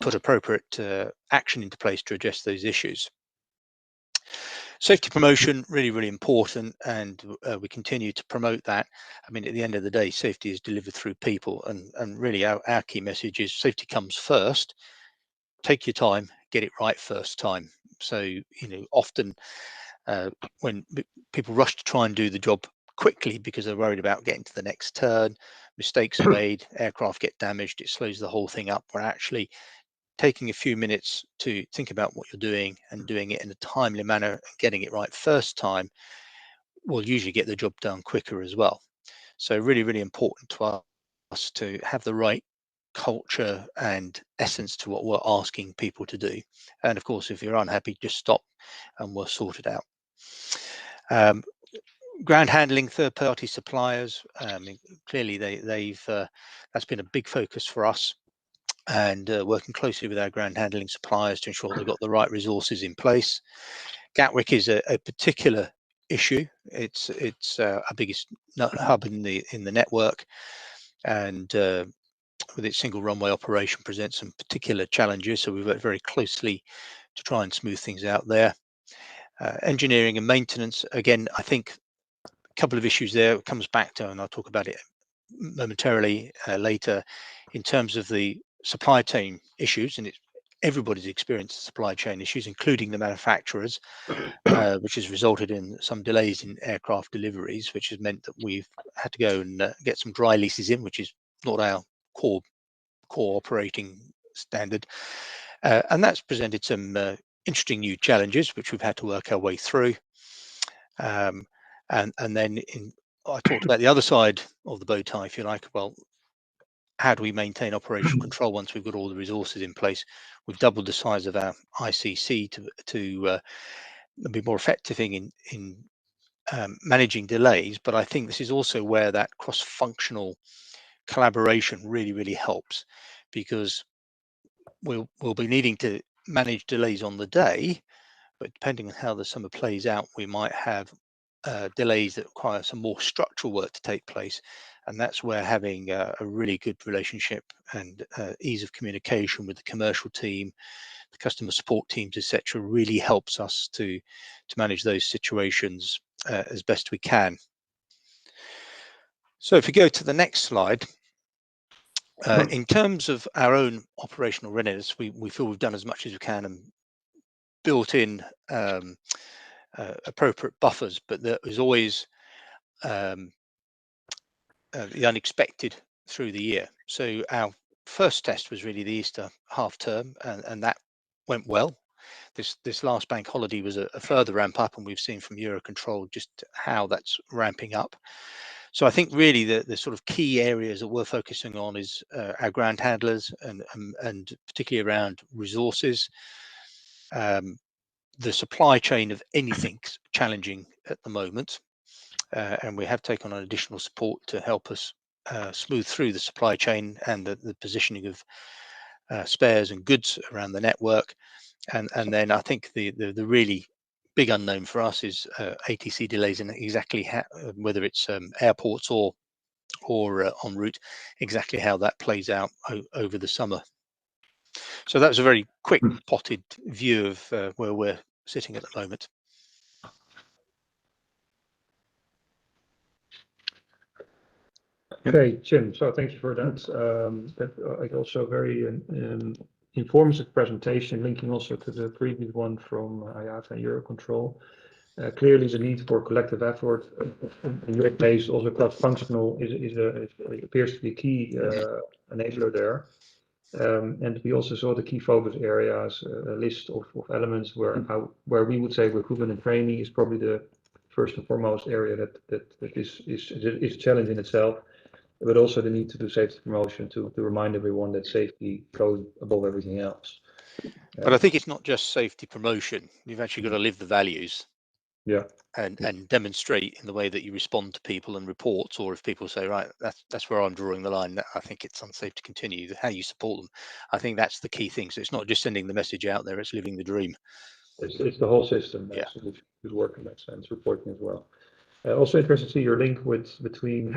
put appropriate action into place to address those issues. Safety promotion, really, really important, and we continue to promote that. I mean, at the end of the day, safety is delivered through people, and really our key message is safety comes first. Take your time, get it right first time. So, you know, often when people rush to try and do the job quickly because they're worried about getting to the next turn, mistakes are made, aircraft get damaged, it slows the whole thing up. We're actually taking a few minutes to think about what you're doing and doing it in a timely manner and getting it right first time will usually get the job done quicker as well. So really, really important to us to have the right culture and essence to what we're asking people to do. And of course, if you're unhappy, just stop and we'll sort it out. Ground handling, third-party suppliers, clearly that's been a big focus for us, and working closely with our ground handling suppliers to ensure they've got the right resources in place. Gatwick is a particular issue. It's our biggest hub in the network, and with its single runway operation presents some particular challenges. So we've worked very closely to try and smooth things out there. Engineering and maintenance, again, I think a couple of issues there. It comes back to, and I'll talk about it momentarily later, in terms of the supply chain issues, and everybody's experienced supply chain issues, including the manufacturers, which has resulted in some delays in aircraft deliveries, which has meant that we've had to go and get some dry leases in, which is not our core operating standard, and that's presented some interesting new challenges which we've had to work our way through. And then I talked about the other side of the bow tie, if you like. Well, how do we maintain operational control once we've got all the resources in place? We've doubled the size of our ICC to be more effective in managing delays. But I think this is also where that cross-functional collaboration really, really helps, because we'll be needing to manage delays on the day, but depending on how the summer plays out, we might have delays that require some more structural work to take place, and that's where having a really good relationship and ease of communication with the commercial team, the customer support teams, etc., really helps us to manage those situations as best we can. So if we go to the next slide, in terms of our own operational readiness, we feel we've done as much as we can and built in appropriate buffers, but there is always the unexpected through the year. So our first test was really the Easter half term, and that went well. This last bank holiday was a further ramp up, and we've seen from Eurocontrol just how that's ramping up. So I think really the sort of key areas that we're focusing on is our ground handlers and particularly around resources. The supply chain of anything's challenging at the moment, and we have taken on additional support to help us smooth through the supply chain and the positioning of spares and goods around the network. And then I think the really big unknown for us is ATC delays and exactly how, whether it's airports or en route, exactly how that plays out over the summer. So that was a very quick potted view of where we're sitting at the moment. Okay, Jim, so thank you for that. That also very informative presentation, linking also to the previous one from IATA and Eurocontrol. Clearly, the need for collective effort in your case, also cross-functional, appears to be a key enabler there. And we also saw the key focus areas, a list of elements where we would say recruitment and training is probably the first and foremost area that is a challenge in itself, but also the need to do safety promotion to remind everyone that safety goes above everything else. But I think it's not just safety promotion. You've actually got to live the values. Yeah. And demonstrate in the way that you respond to people and reports, or if people say, right, that's where I'm drawing the line, I think it's unsafe to continue, how you support them. I think that's the key thing. So it's not just sending the message out there, it's living the dream. It's the whole system that should work in that sense, reporting as well. Also interested to see your link between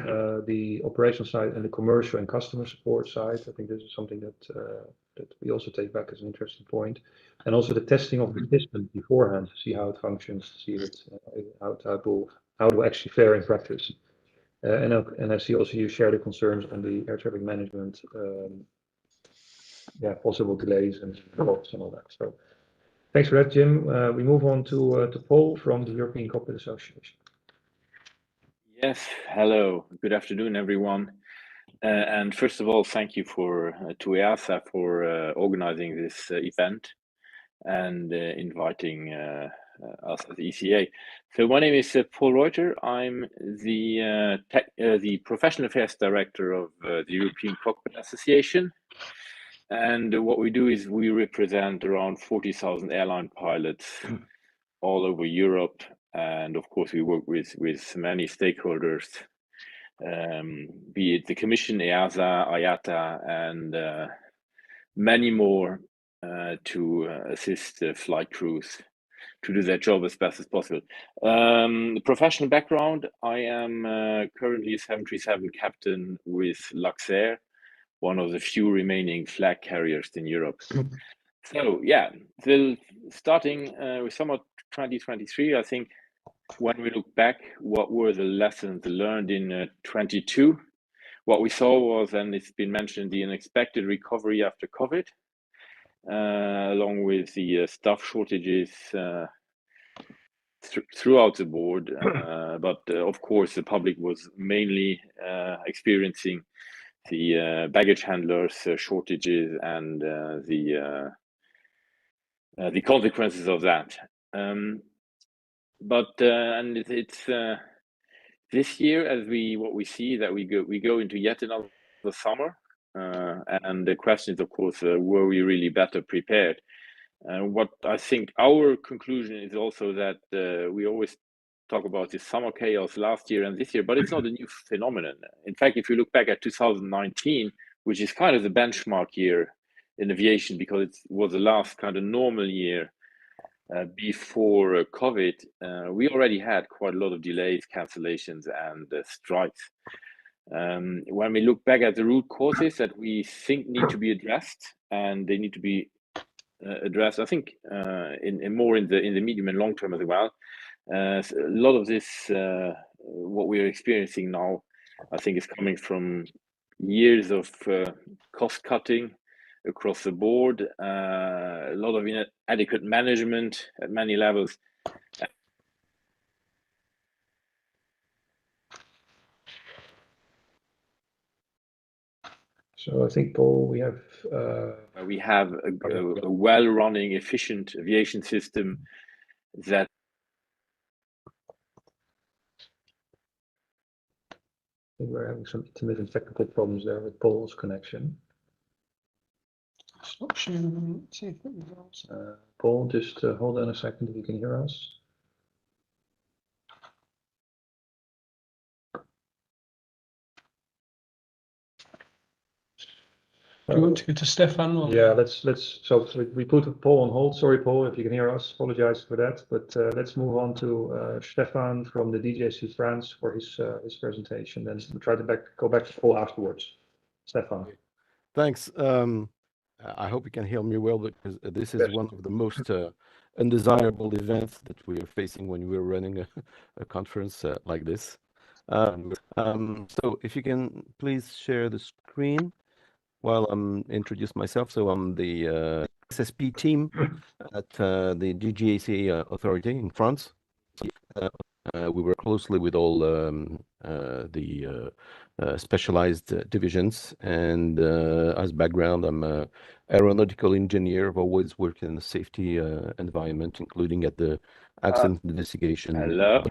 the operational side and the commercial and customer support side. I think this is something that we also take back as an interesting point, and also the testing of the system beforehand to see how it functions, to see how it will actually fare in practice. And I see also you share the concerns on the air traffic management, possible delays and blocks and all that. So thanks for that, Jim. We move on to Paul from the European Cockpit Association. Yes, hello, good afternoon, everyone. And first of all, thank you to EASA for organizing this event and inviting us as ECA. So my name is Paul Reuter. I'm the Professional Affairs Director of the European Cockpit Association. And what we do is we represent around 40,000 airline pilots all over Europe. And of course, we work with many stakeholders, be it the Commission, EASA, IATA, and many more to assist flight crews to do their job as best as possible. The professional background, I am currently a 737 captain with Luxair, one of the few remaining flag carriers in Europe. So yeah, starting with summer 2023, I think when we look back, what were the lessons learned in 22? What we saw was, and it's been mentioned, the unexpected recovery after COVID, along with the staff shortages throughout the board. But of course, the public was mainly experiencing the baggage handlers shortages and the consequences of that. But it's this year, as what we see that we go into yet another summer, and the question is, of course, were we really better prepared? What I think our conclusion is also that we always talk about this summer chaos last year and this year, but it's not a new phenomenon. In fact, if you look back at 2019, which is kind of the benchmark year in aviation because it was the last kind of normal year, before COVID, we already had quite a lot of delays, cancellations, and strikes. When we look back at the root causes that we think need to be addressed, and they need to be addressed, I think, in more in the medium and long term as well. So a lot of this, what we are experiencing now, I think, is coming from years of cost cutting across the board, a lot of inadequate management at many levels. So I think, Paul, we have a well-running, efficient aviation system that. I think we're having some intermittent technical problems there with Paul's connection. Stop sharing. See if it results. Paul, just hold on a second if you can hear us. Do you want to go to Stefan? Or? Yeah, so we put Paul on hold. Sorry, Paul, if you can hear us. Apologize for that. But let's move on to Stefan from the DGAC France for his presentation. Then we'll try to go back to Paul afterwards. Stefan. Thanks. I hope you can hear me well, because this is one of the most undesirable events that we are facing when we're running a conference like this. So if you can please share the screen while I'm introduce myself. So I'm the SSP team at the DGAC authority in France. We work closely with all the specialized divisions, and as background, I'm an aeronautical engineer. I've always worked in the safety environment, including at the accident investigation. Hello.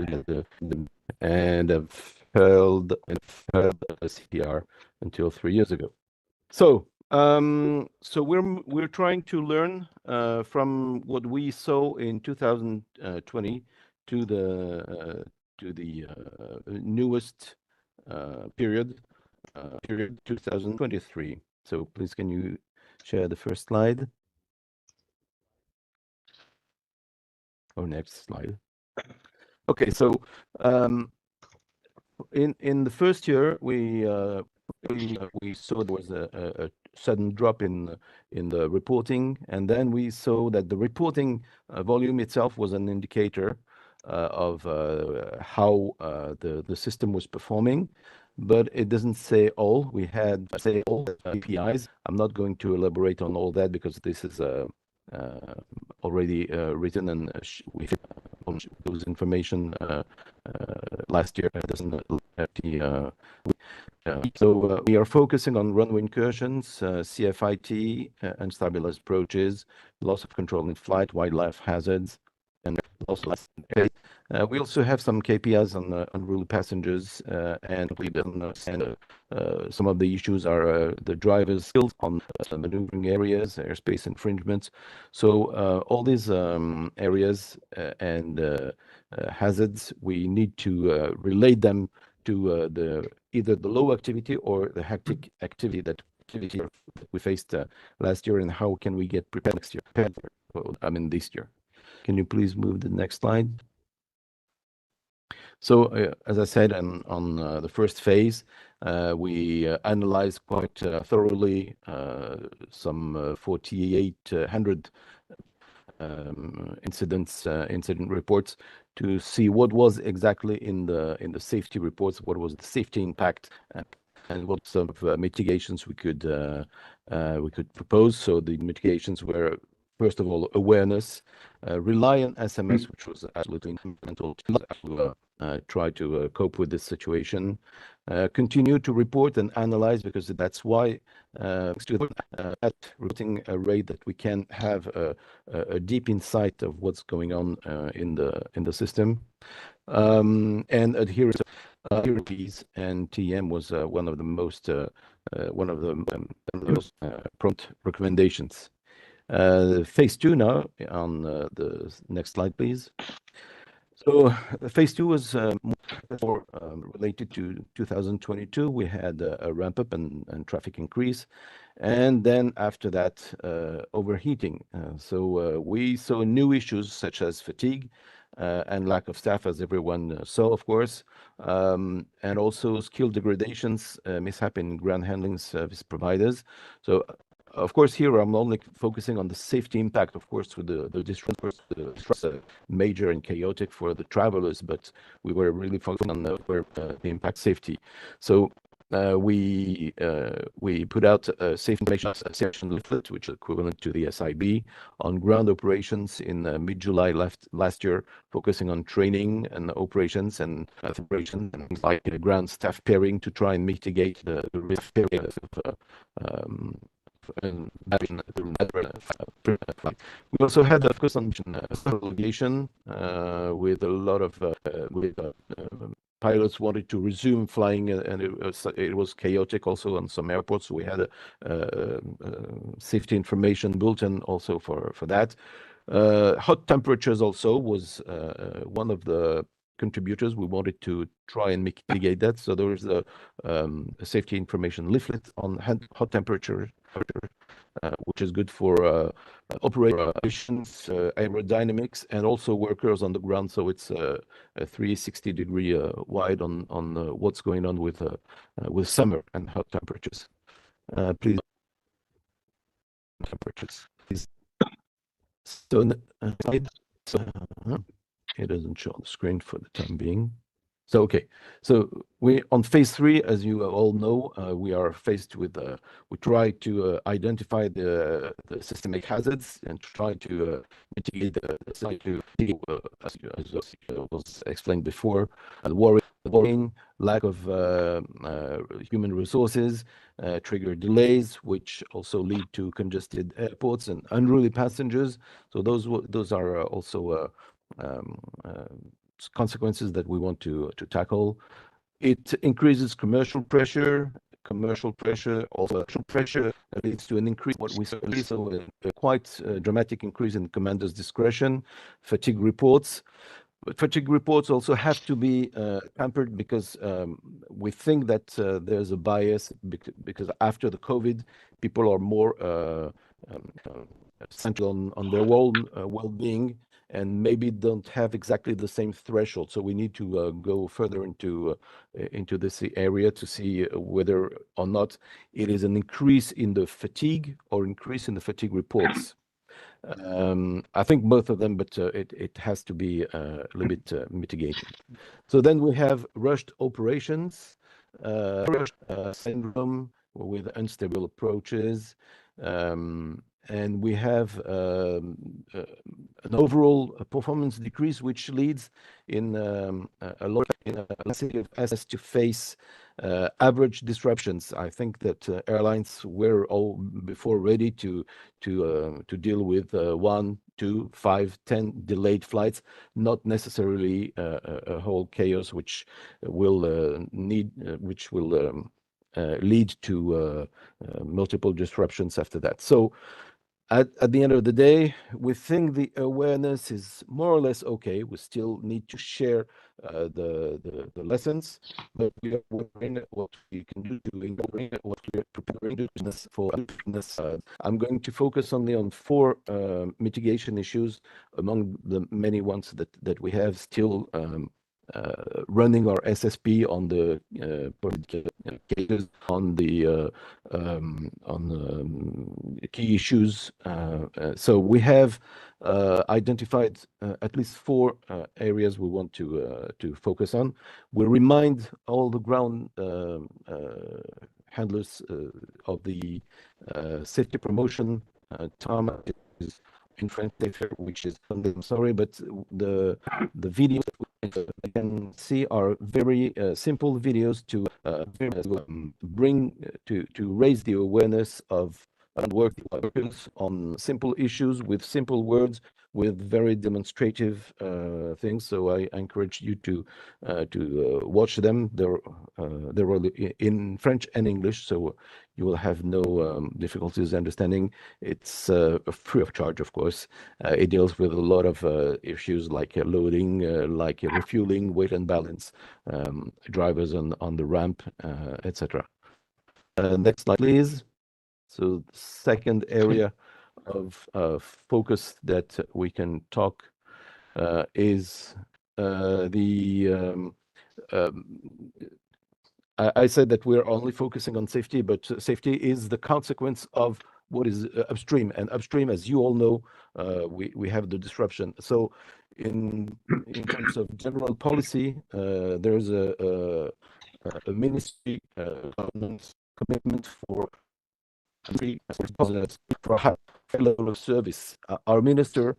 And I've held a CPR until 3 years ago. So we're trying to learn from what we saw in 2020 to the newest period 2023. So please, can you share the first slide? Or next slide. Okay, so in the first year we saw there was a sudden drop in the reporting, and then we saw that the reporting volume itself was an indicator of how the system was performing, but it doesn't say all. We had say all KPIs. I'm not going to elaborate on all that because this is already written, and we those information last year. Doesn't so we are focusing on runway incursions, CFIT, unstabilized approaches, loss of control in flight, wildlife hazards, and also we also have some KPIs on unruly passengers, and some of the issues are the driver's skills on maneuvering areas, airspace infringements. So all these areas and hazards, we need to relate them to either the low activity or the hectic activity that we faced last year, and how can we get prepared next year? This year. Can you please move the next slide? So as I said, on the first phase, we analyzed quite thoroughly some 4,800 incident reports to see what was exactly in the safety reports, what was the safety impact, and what sort of mitigations we could propose. So the mitigations were, first of all, awareness, rely on SMS, which was absolutely fundamental to try to cope with this situation. Continue to report and analyze, because that's why at reporting a rate that we can have a deep insight of what's going on in the system. And adherence and TM was one of the most prompt recommendations. Phase 2 now, on the next slide, please. So phase 2 was more related to 2022. We had a ramp up and traffic increase, and then after that, overheating. So we saw new issues such as fatigue and lack of staff, as everyone saw, of course, and also skill degradations, mishap in ground handling service providers. So of course, here I'm only focusing on the safety impact, of course, with the distress, major and chaotic for the travelers, but we were really focusing on the impact safety. So we put out a safety information section leaflet, which is equivalent to the SIB, on ground operations in mid-July last year, focusing on training and operations and things like ground staff pairing to try and mitigate the risk of we also had, of course, on aviation with a lot of pilots wanted to resume flying, and it was chaotic also on some airports. So we had a safety information bulletin also for that. Hot temperatures also was one of the contributors. We wanted to try and mitigate that. So there is a safety information leaflet on hot temperature, which is good for operations, aerodynamics, and also workers on the ground. So it's a 360-degree wide on what's going on with summer and hot temperatures. Please, temperatures, please. So it doesn't show on the screen for the time being. So, okay. So we on phase 3, as you all know, we are faced with, we try to identify the systemic hazards and try to mitigate as was explained before, worrying, lack of human resources, trigger delays, which also lead to congested airports and unruly passengers. So those are also consequences that we want to tackle. It increases commercial pressure, also commercial pressure leads to an increase. What we saw a quite dramatic increase in commander's discretion, fatigue reports. But fatigue reports also have to be tempered because we think that there's a bias because after the COVID, people are more central on their well-being, and maybe don't have exactly the same threshold. So we need to go further into this area to see whether or not it is an increase in the fatigue or increase in the fatigue reports. I think both of them, but it has to be a little bit mitigated. So then we have rushed operations, syndrome with unstable approaches, and we have an overall performance decrease, which leads in a lot of assets to face average disruptions. I think that airlines were all before ready to deal with 1, 2, 5, 10 delayed flights, not necessarily a whole chaos, which will lead to multiple disruptions after that. So at the end of the day, we think the awareness is more or less okay. We still need to share the lessons, but we are working what we can do to incorporate what we are preparing for this. I'm going to focus only on 4 mitigation issues among the many ones that we have still running our SSP on the cases, on the key issues. So we have identified at least 4 areas we want to focus on. We remind all the ground handlers of the safety promotion target is in French, which is, I'm sorry, but the videos you can see are very simple videos to bring to raise the awareness of workers on simple issues with simple words, with very demonstrative things. So I encourage you to watch them. They're in French and English, so you will have no difficulties understanding. It's free of charge, of course. It deals with a lot of issues like loading, like refueling, weight and balance, drivers on the ramp, etc. Next slide, please. So the second area of focus that we can talk is I said that we're only focusing on safety, but safety is the consequence of what is upstream. And upstream, as you all know, we have the disruption. So in terms of general policy, there's a ministry government commitment for a high level of service. Our minister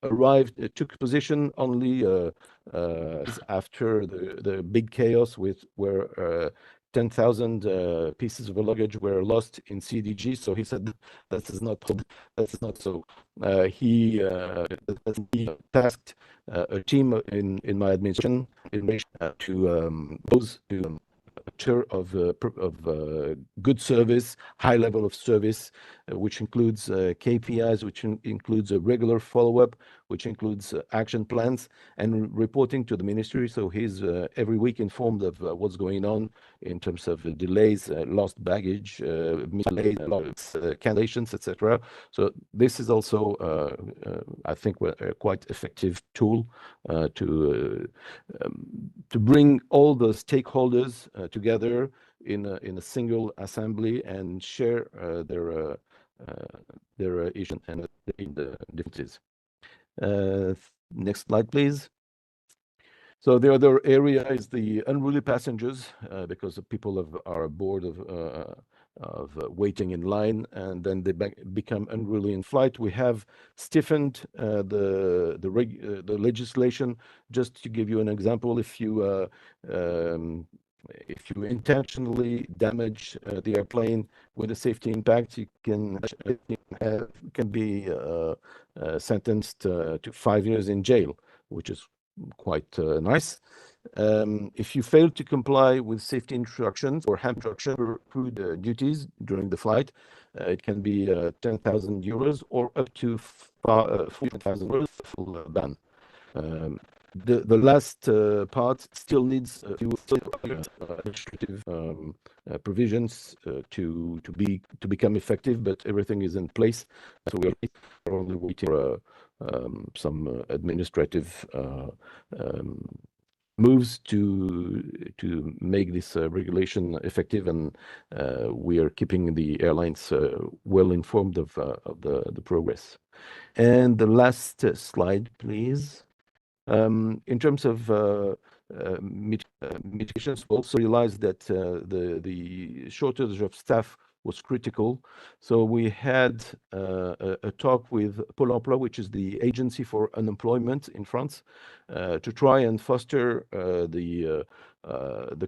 arrived, took position only after the big chaos where 10,000 pieces of luggage were lost in CDG. So he said that's not so. He tasked a team in my administration to pose to of good service, high level of service, which includes KPIs, which includes a regular follow-up, which includes action plans and reporting to the ministry. So he's every week informed of what's going on in terms of delays, lost baggage, delays, cancellations, etc. So this is also, I think, a quite effective tool to bring all the stakeholders together in a single assembly and share their issues and the differences. Next slide, please. So the other area is the unruly passengers, because the people are bored of waiting in line, and then they become unruly in flight. We have stiffened the legislation. Just to give you an example, if you intentionally damage the airplane with a safety impact, you can be sentenced to 5 years in jail, which is quite nice. If you fail to comply with safety instructions or ham instruction or crew duties during the flight, it can be 10,000 euros or up to 40,000 euros full ban. The last part still needs a few administrative provisions to become effective, but everything is in place. So we are only waiting for some administrative moves to make this regulation effective, and we are keeping the airlines well informed of the progress. And the last slide, please. In terms of mitigations, we also realized that the shortage of staff was critical. So we had a talk with Pôle emploi, which is the agency for unemployment in France, to try and foster the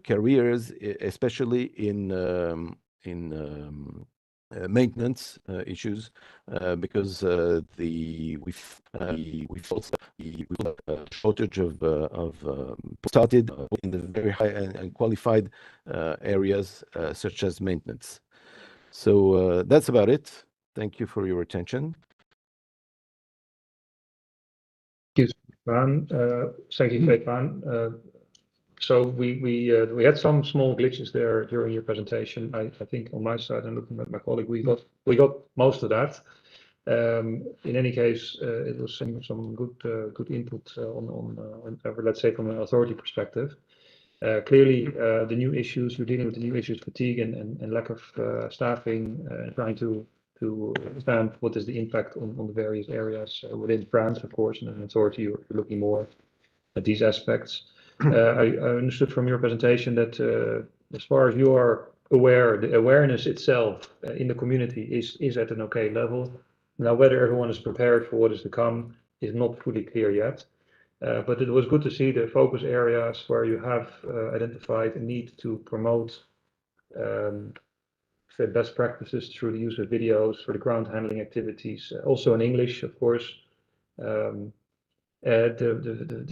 careers, especially in maintenance issues, because we felt the shortage of started in the very high and qualified areas such as maintenance. So that's about it. Thank you for your attention. Thank you, Stefan. So we had some small glitches there during your presentation. I think on my side, and looking at my colleague, we got most of that. In any case, it was some good input on let's say from an authority perspective. Clearly, the new issues, you're dealing with the new issues, fatigue and lack of staffing, trying to understand what is the impact on the various areas within France, of course, and an authority, you're looking more at these aspects. I understood from your presentation that as far as you are aware, the awareness itself in the community is at an okay level. Now, whether everyone is prepared for what is to come is not fully clear yet. But it was good to see the focus areas where you have identified a need to promote best practices through the use of videos for the ground handling activities, also in English, of course. The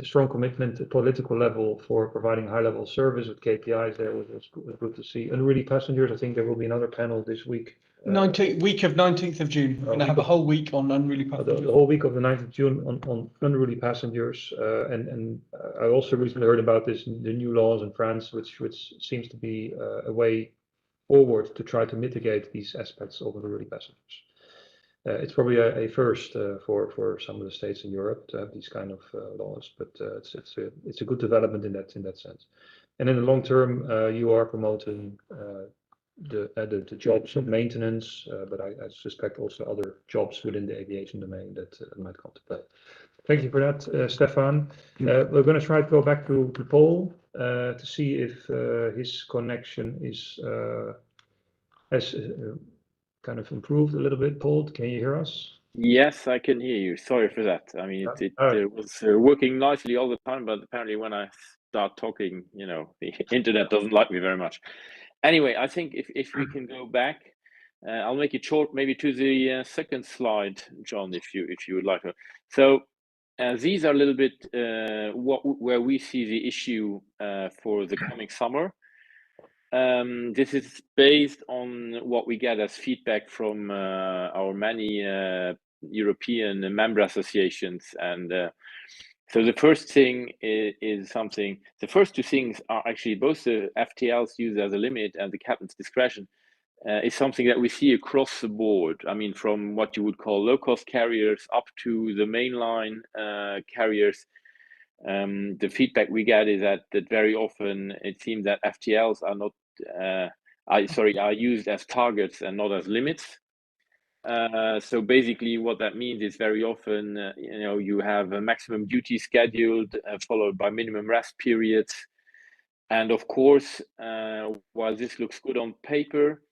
strong commitment at political level for providing high level service with KPIs there was good to see. Unruly passengers, I think there will be another panel this week. 19th of June. We're going to have a whole week on unruly passengers. The whole week of the 9th of June on unruly passengers. And I also recently heard about the new laws in France, which seems to be a way forward to try to mitigate these aspects of unruly passengers. It's probably a first for some of the states in Europe to have these kind of laws, but it's a good development in that sense. And in the long term, you are promoting the jobs of maintenance, but I suspect also other jobs within the aviation domain that might come to play. Thank you for that, Stefan. We're going to try to go back to Paul to see if his connection has kind of improved a little bit. Paul, can you hear us? Yes, I can hear you. Sorry for that. I mean, it was working nicely all the time, but apparently when I start talking, you know, the internet doesn't like me very much. Anyway, I think if we can go back, I'll make it short, maybe to the second slide, John, if you would like to. So these are a little bit where we see the issue for the coming summer. This is based on what we get as feedback from our many European member associations. And so the first thing is something, the first two things are actually both the FTLs used as a limit and the captain's discretion is something that we see across the board. I mean, from what you would call low-cost carriers up to the mainline carriers. The feedback we get is that very often it seems that FTLs are not are used as targets and not as limits. So basically what that means is very often you know, you have a maximum duty scheduled followed by minimum rest periods, and of course while this looks good on paper,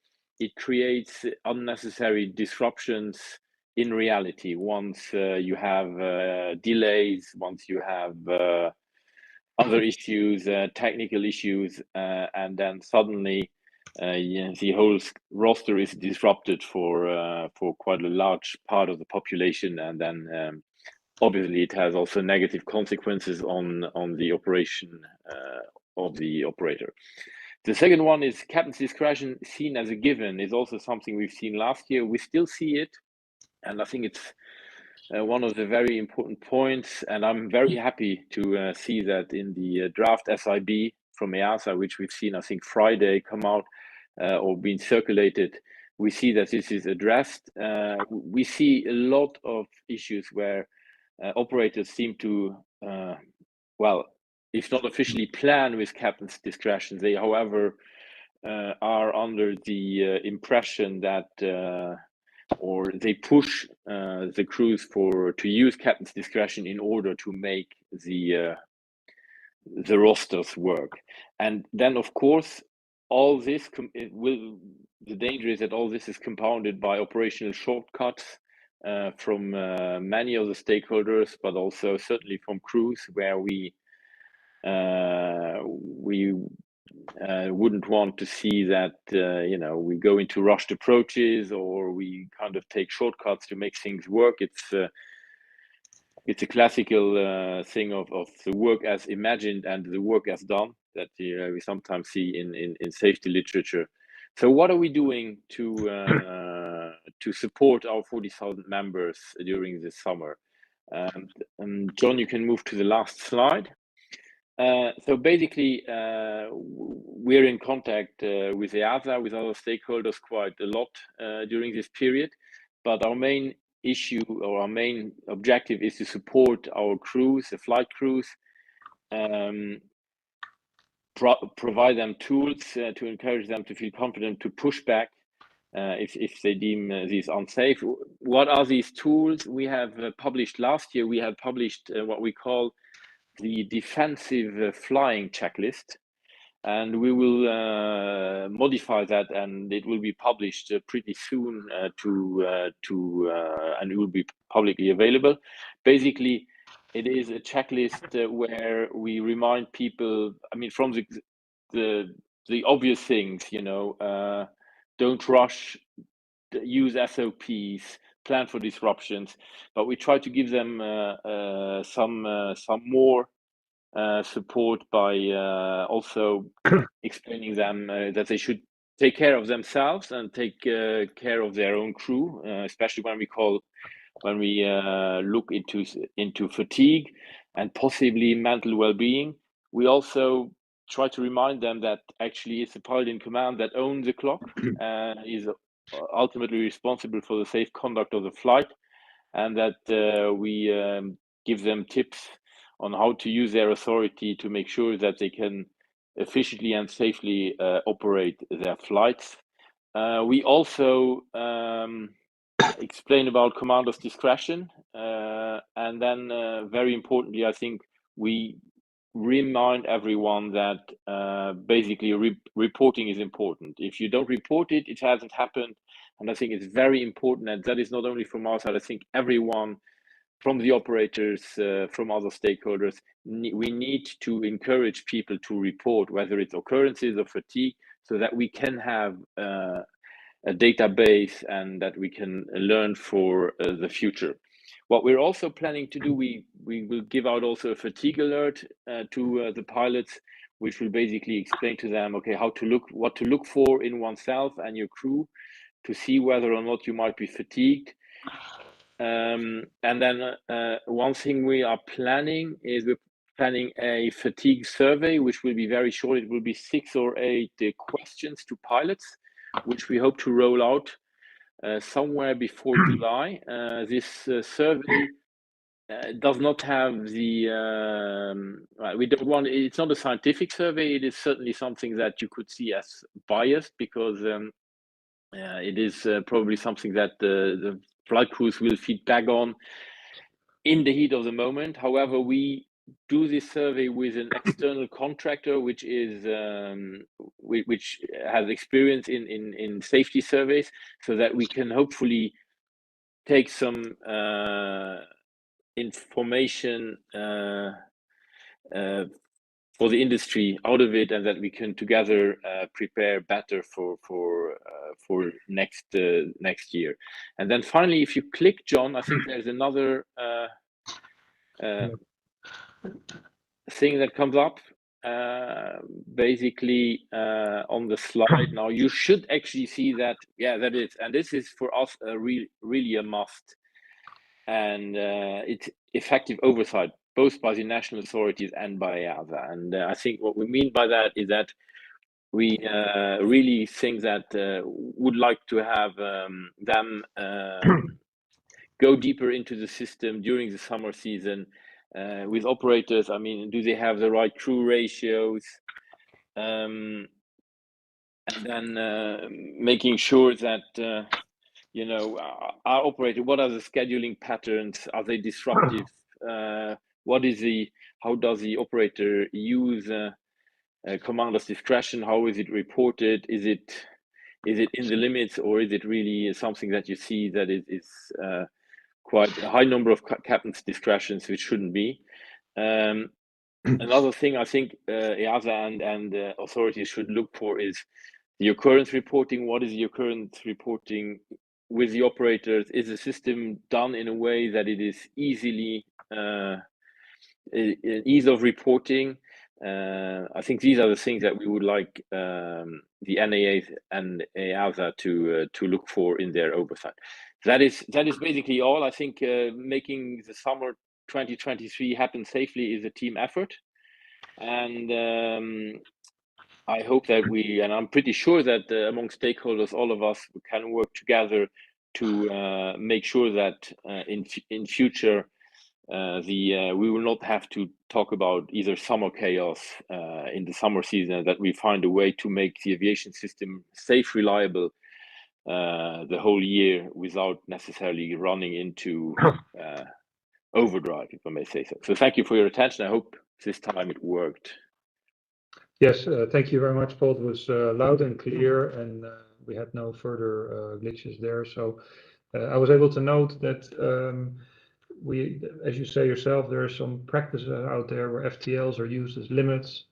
it creates unnecessary disruptions in reality. Once you have delays, once you have other issues, technical issues, and then suddenly the whole roster is disrupted for quite a large part of the population, and then obviously it has also negative consequences on the operation of the operator. The second one is captain's discretion seen as a given is also something we've seen last year. We still see it, and I think it's one of the very important points, and I'm very happy to see that in the draft SIB from EASA, which we've seen, I think, Friday come out or been circulated, we see that this is addressed. We see a lot of issues where operators seem to, well, if not officially plan with captain's discretion, they, however, are under the impression that or they push the crews to use captain's discretion in order to make the rosters work. And then, of course, all this the danger is that all this is compounded by operational shortcuts from many of the stakeholders, but also certainly from crews, where we wouldn't want to see that you know, we go into rushed approaches or we kind of take shortcuts to make things work. It's a classical thing of the work as imagined and the work as done that we sometimes see in safety literature. So what are we doing to support our 40,000 members during this summer? John, you can move to the last slide. So basically, we're in contact with EASA, with other stakeholders quite a lot during this period, but our main issue or our main objective is to support our crews, the flight crews, provide them tools to encourage them to feel confident to push back if they deem these unsafe. What are these tools? We have published last year, we have published what we call the defensive flying checklist, and we will modify that, and it will be published pretty soon and it will be publicly available. Basically, it is a checklist where we remind people, I mean, from the obvious things, you know, don't rush, use SOPs, plan for disruptions, but we try to give them some more support by also explaining them that they should take care of themselves and take care of their own crew, especially when we look into fatigue and possibly mental well-being. We also try to remind them that actually it's the pilot in command that owns the clock and is ultimately responsible for the safe conduct of the flight, and that we give them tips on how to use their authority to make sure that they can efficiently and safely operate their flights. We also explain about commander's discretion, and then very importantly, I think we remind everyone that basically reporting is important. If you don't report it, it hasn't happened. And I think it's very important, and that is not only from our side, I think everyone from the operators, from other stakeholders, we need to encourage people to report, whether it's occurrences or fatigue, so that we can have a database and that we can learn for the future. What we're also planning to do, we will give out also a fatigue alert to the pilots, which will basically explain to them, okay, what to look for in oneself and your crew to see whether or not you might be fatigued. And then one thing we are planning is we're planning a fatigue survey, which will be very short. It will be 6 or 8 questions to pilots, which we hope to roll out somewhere before July. This survey does not have the, we don't want, it's not a scientific survey. It is certainly something that you could see as biased, because it is probably something that the flight crews will feed back on in the heat of the moment. However, we do this survey with an external contractor, which is which has experience in safety surveys, so that we can hopefully take some information for the industry out of it, and that we can together prepare better for next year. And then finally, if you click, John, I think there's another thing that comes up basically on the slide now. You should actually see that, yeah, that is, and this is for us really a must, and it's effective oversight both by the national authorities and by EASA. And I think what we mean by that is that we really think that would like to have them go deeper into the system during the summer season with operators. I mean, do they have the right crew ratios? And then making sure that you know, our operator, what are the scheduling patterns? Are they disruptive? How does the operator use commander's discretion? How is it reported? Is it in the limits, or is it really something that you see that it is quite a high number of captain's discretions, which shouldn't be? Another thing I think EASA and authorities should look for is the occurrence reporting. What is the occurrence reporting with the operators? Is the system done in a way that it is easily ease of reporting? I think these are the things that we would like the NAA and EASA to look for in their oversight. That is basically all. I think making the summer 2023 happen safely is a team effort, and I hope that and I'm pretty sure that among stakeholders, all of us can work together to make sure that in future we will not have to talk about either summer chaos in the summer season, that we find a way to make the aviation system safe, reliable the whole year without necessarily running into overdrive, if I may say so. So thank you for your attention. I hope this time it worked. Yes, thank you very much, Paul. It was loud and clear, and we had no further glitches there. So I was able to note that as you say yourself, there are some practices out there where FTLs are used as limits,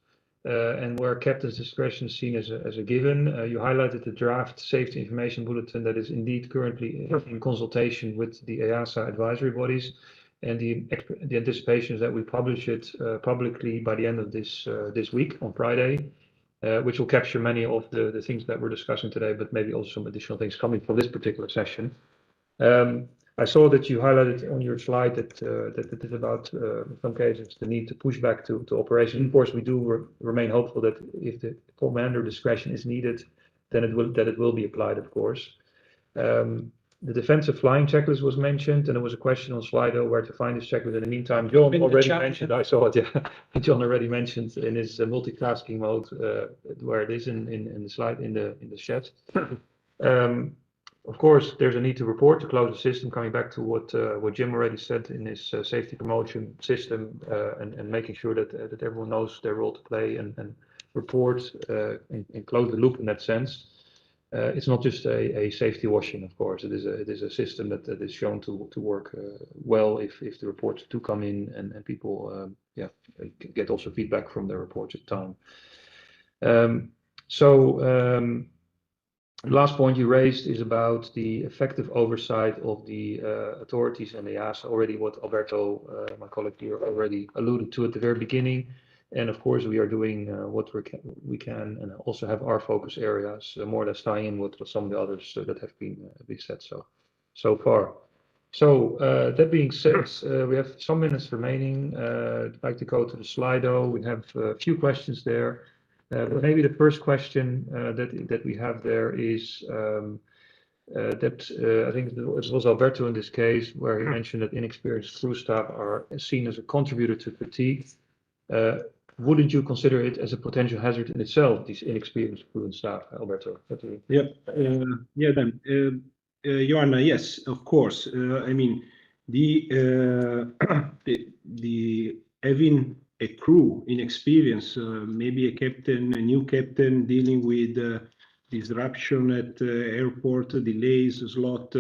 and where captain's discretion is seen as a given. You highlighted the draft safety information bulletin that is indeed currently in consultation with the EASA advisory bodies, and the anticipation is that we publish it publicly by the end of this week on Friday, which will capture many of the things that we're discussing today, but maybe also some additional things coming from this particular session. I saw that you highlighted on your slide that it is about, in some cases, the need to push back to operation. Of course, we do remain hopeful that if the commander discretion is needed, then it will be applied, of course. The defensive flying checklist was mentioned, and there was a question on Slido where to find this checklist. In the meantime, John already mentioned, I saw it, yeah. John already mentioned in his multitasking mode where it is in the slide, in the chat. Of course, there's a need to report to close the system, coming back to what Jim already said in his safety promotion system, and making sure that everyone knows their role to play and report and close the loop in that sense. It's not just a safety washing, of course. It is a system that is shown to work well if the reports do come in and people get also feedback from the reports at time. The last point you raised is about the effective oversight of the authorities and the EASA. Already what Alberto, my colleague here, already alluded to at the very beginning. And of course, we are doing what we can, and also have our focus areas more or less tie in with some of the others that have been said so far. So that being said, we have some minutes remaining. I'd like to go to the Slido. We have a few questions there. But maybe the first question that we have there is I think it was Alberto in this case, where he mentioned that inexperienced crew staff are seen as a contributor to fatigue. Wouldn't you consider it as a potential hazard in itself, these inexperienced crew and staff, Alberto? Joanna, yes, of course. I mean, the having a crew inexperience, maybe a captain, a new captain dealing with disruption at airport, delays, slot,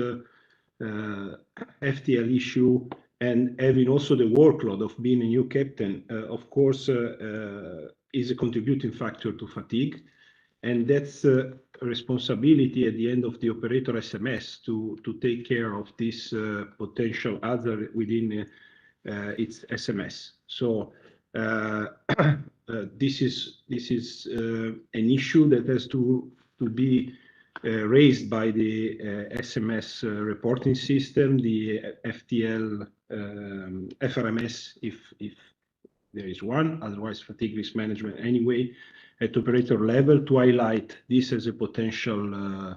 FTL issue, and having also the workload of being a new captain, of course, is a contributing factor to fatigue. And that's a responsibility at the end of the operator SMS to take care of this potential hazard within its SMS. So this is an issue that has to be raised by the SMS reporting system, the FTL, FRMS, if there is one, otherwise fatigue risk management anyway, at operator level, to highlight this as a potential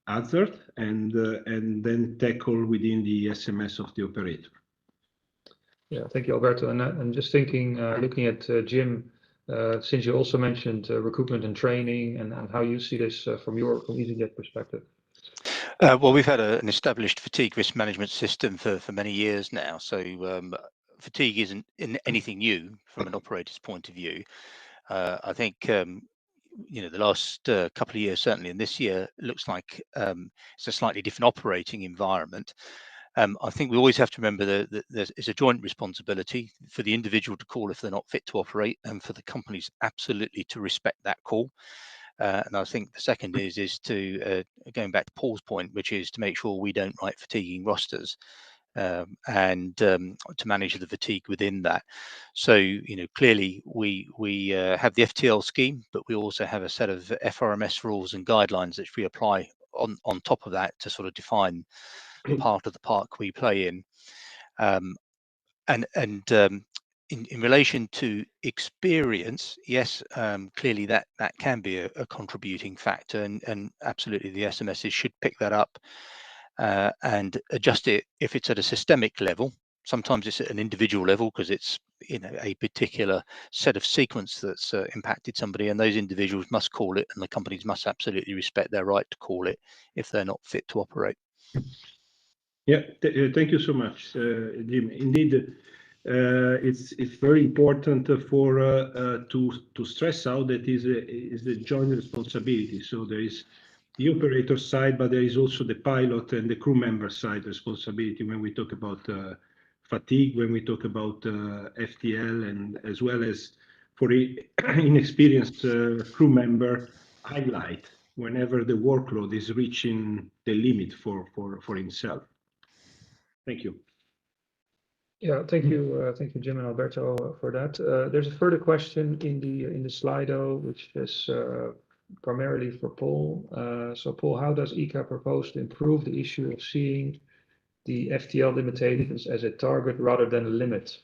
hazard and then tackle within the SMS of the operator. Yeah, thank you, Alberto. And I'm just thinking, looking at Jim, since you also mentioned recruitment and training and how you see this from EasyJet perspective. Well, we've had an established fatigue risk management system for many years now. So fatigue isn't anything new from an operator's point of view. I think the last couple of years, certainly, and this year looks like it's a slightly different operating environment. I think we always have to remember that there's a joint responsibility for the individual to call if they're not fit to operate, and for the companies absolutely to respect that call. And I think the second is to going back to Paul's point, which is to make sure we don't write fatiguing rosters. And to manage the fatigue within that. So clearly we have the FTL scheme, but we also have a set of FRMS rules and guidelines which we apply on top of that to sort of define the part of the park we play in. In relation to experience, yes, clearly that can be a contributing factor, and absolutely the SMSs should pick that up and adjust it if it's at a systemic level. Sometimes it's at an individual level because it's a particular set of sequence that's impacted somebody, and those individuals must call it, and the companies must absolutely respect their right to call it if they're not fit to operate. Yeah, thank you so much, Jim. Indeed, it's very important to stress out that is a joint responsibility. So there is the operator side, but there is also the pilot and the crew member side responsibility when we talk about fatigue, when we talk about FTL, and as well as for inexperienced crew member, highlight whenever the workload is reaching the limit for himself. Thank you. Yeah, thank you, Jim and Alberto, for that. There's a further question in the Slido, which is primarily for Paul. So Paul, how does ECA propose to improve the issue of seeing the FTL limitations as a target rather than a limit?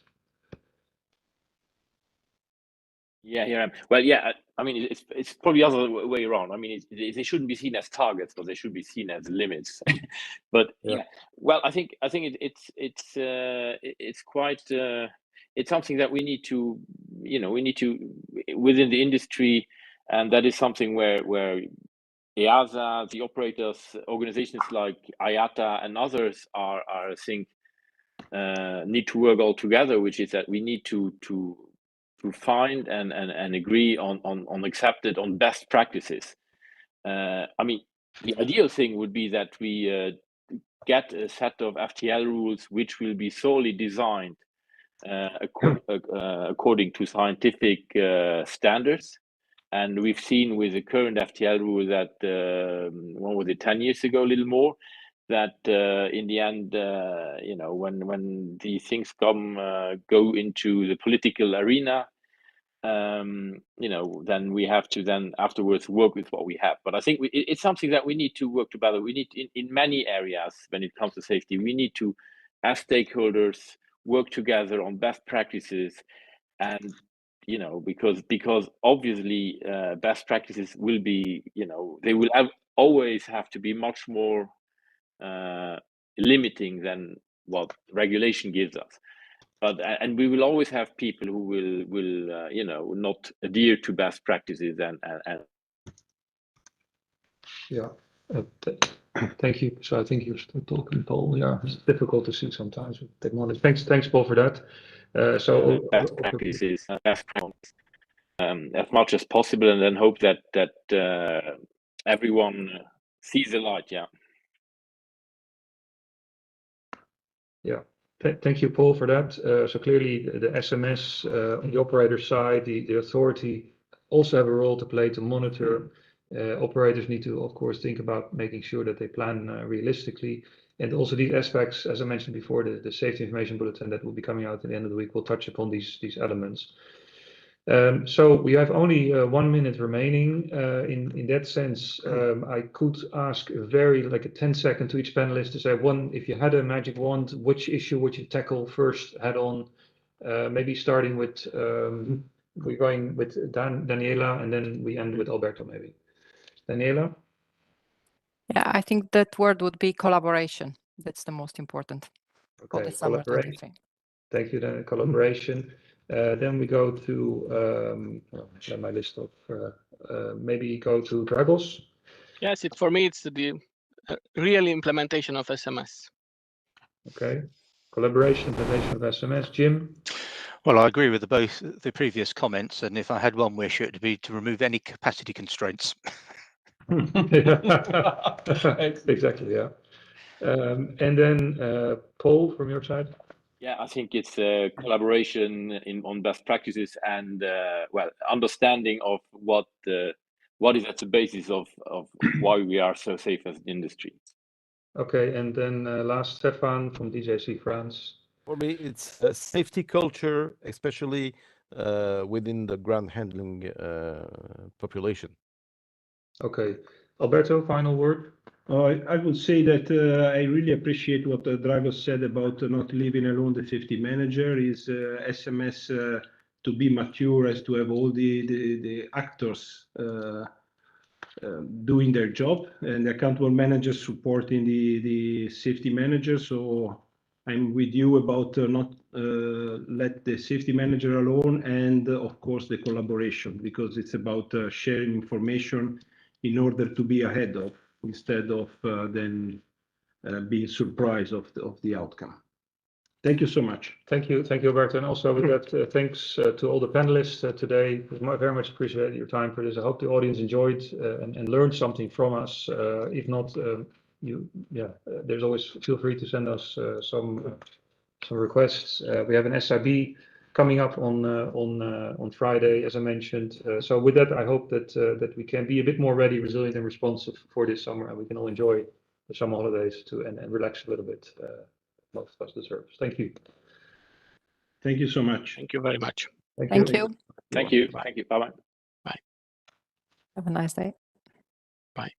Yeah. Well, yeah. I mean, it's probably the other way around. I mean, they shouldn't be seen as targets, but they should be seen as limits. But yeah. Well, I think it's quite it's something that we need to within the industry, and that is something where EASA, the operators, organizations like IATA and others are I think need to work all together, which is that we need to find and agree on accepted on best practices. I mean, the ideal thing would be that we get a set of FTL rules which will be solely designed according to scientific standards. And we've seen with the current FTL rule that, when was it, 10 years ago, a little more, that in the end, when these things go into the political arena, then we have to then afterwards work with what we have. But I think it's something that we need to work together. We need in many areas when it comes to safety, we need to, as stakeholders, work together on best practices, and because obviously best practices will be, they will always have to be much more limiting than what regulation gives us. But and we will always have people who will not adhere to best practices and yeah. Thank you. So I think you're still talking, Paul. Yeah, it's difficult to see sometimes with technology. Thanks, Paul, for that. So best practices, best practices, as much as possible, and then hope that everyone sees the light. Yeah. Yeah. Thank you, Paul, for that. So clearly, the SMS on the operator side, the authority also have a role to play to monitor. Operators need to, of course, think about making sure that they plan realistically. And also these aspects, as I mentioned before, the safety information bulletin that will be coming out at the end of the week will touch upon these elements. So we have only 1 minute remaining. In that sense, I could ask a 10-second to each panelist to say if you had a magic wand, which issue would you tackle first head on? Maybe starting with, we're going with Daniela, and then we end with Alberto, maybe. Daniela? Yeah, I think that word would be collaboration. That's the most important for the summer 23. Thank you, then collaboration. Then we go to my list of maybe go to Dragos. Yes, for me it's the real implementation of SMS. Okay, collaboration, implementation of SMS. Jim? Well, I agree with both the previous comments, and if I had one wish, it would be to remove any capacity constraints. Exactly, yeah. And then Paul, from your side? Yeah, I think it's collaboration on best practices and understanding of what is at the basis of why we are so safe as an industry. Okay, and then last, Stefan from DJC France. For me, it's a safety culture, especially within the ground handling population. Okay, Alberto, final word. I would say that I really appreciate what Dragos said about not leaving alone the safety manager. Is SMS to be mature as to have all the actors doing their job, and the accountable managers supporting the safety manager. So I'm with you about not let the safety manager alone, and of course the collaboration, because it's about sharing information in order to be ahead of, instead of then being surprised of the outcome. Thank you so much. Thank you, Alberto. And also with that, thanks to all the panelists today. We very much appreciate your time for this. I hope the audience enjoyed and learned something from us. If not, there's always, feel free to send us some requests. We have an SIB coming up on Friday, as I mentioned. So with that, I hope that we can be a bit more ready, resilient, and responsive for this summer, and we can all enjoy the summer holidays too, and relax a little bit. Most of us deserve. Thank you. Thank you so much. Thank you very much. Thank you. Thank you. Bye. Thank you. Bye-bye. Have a nice day. Bye.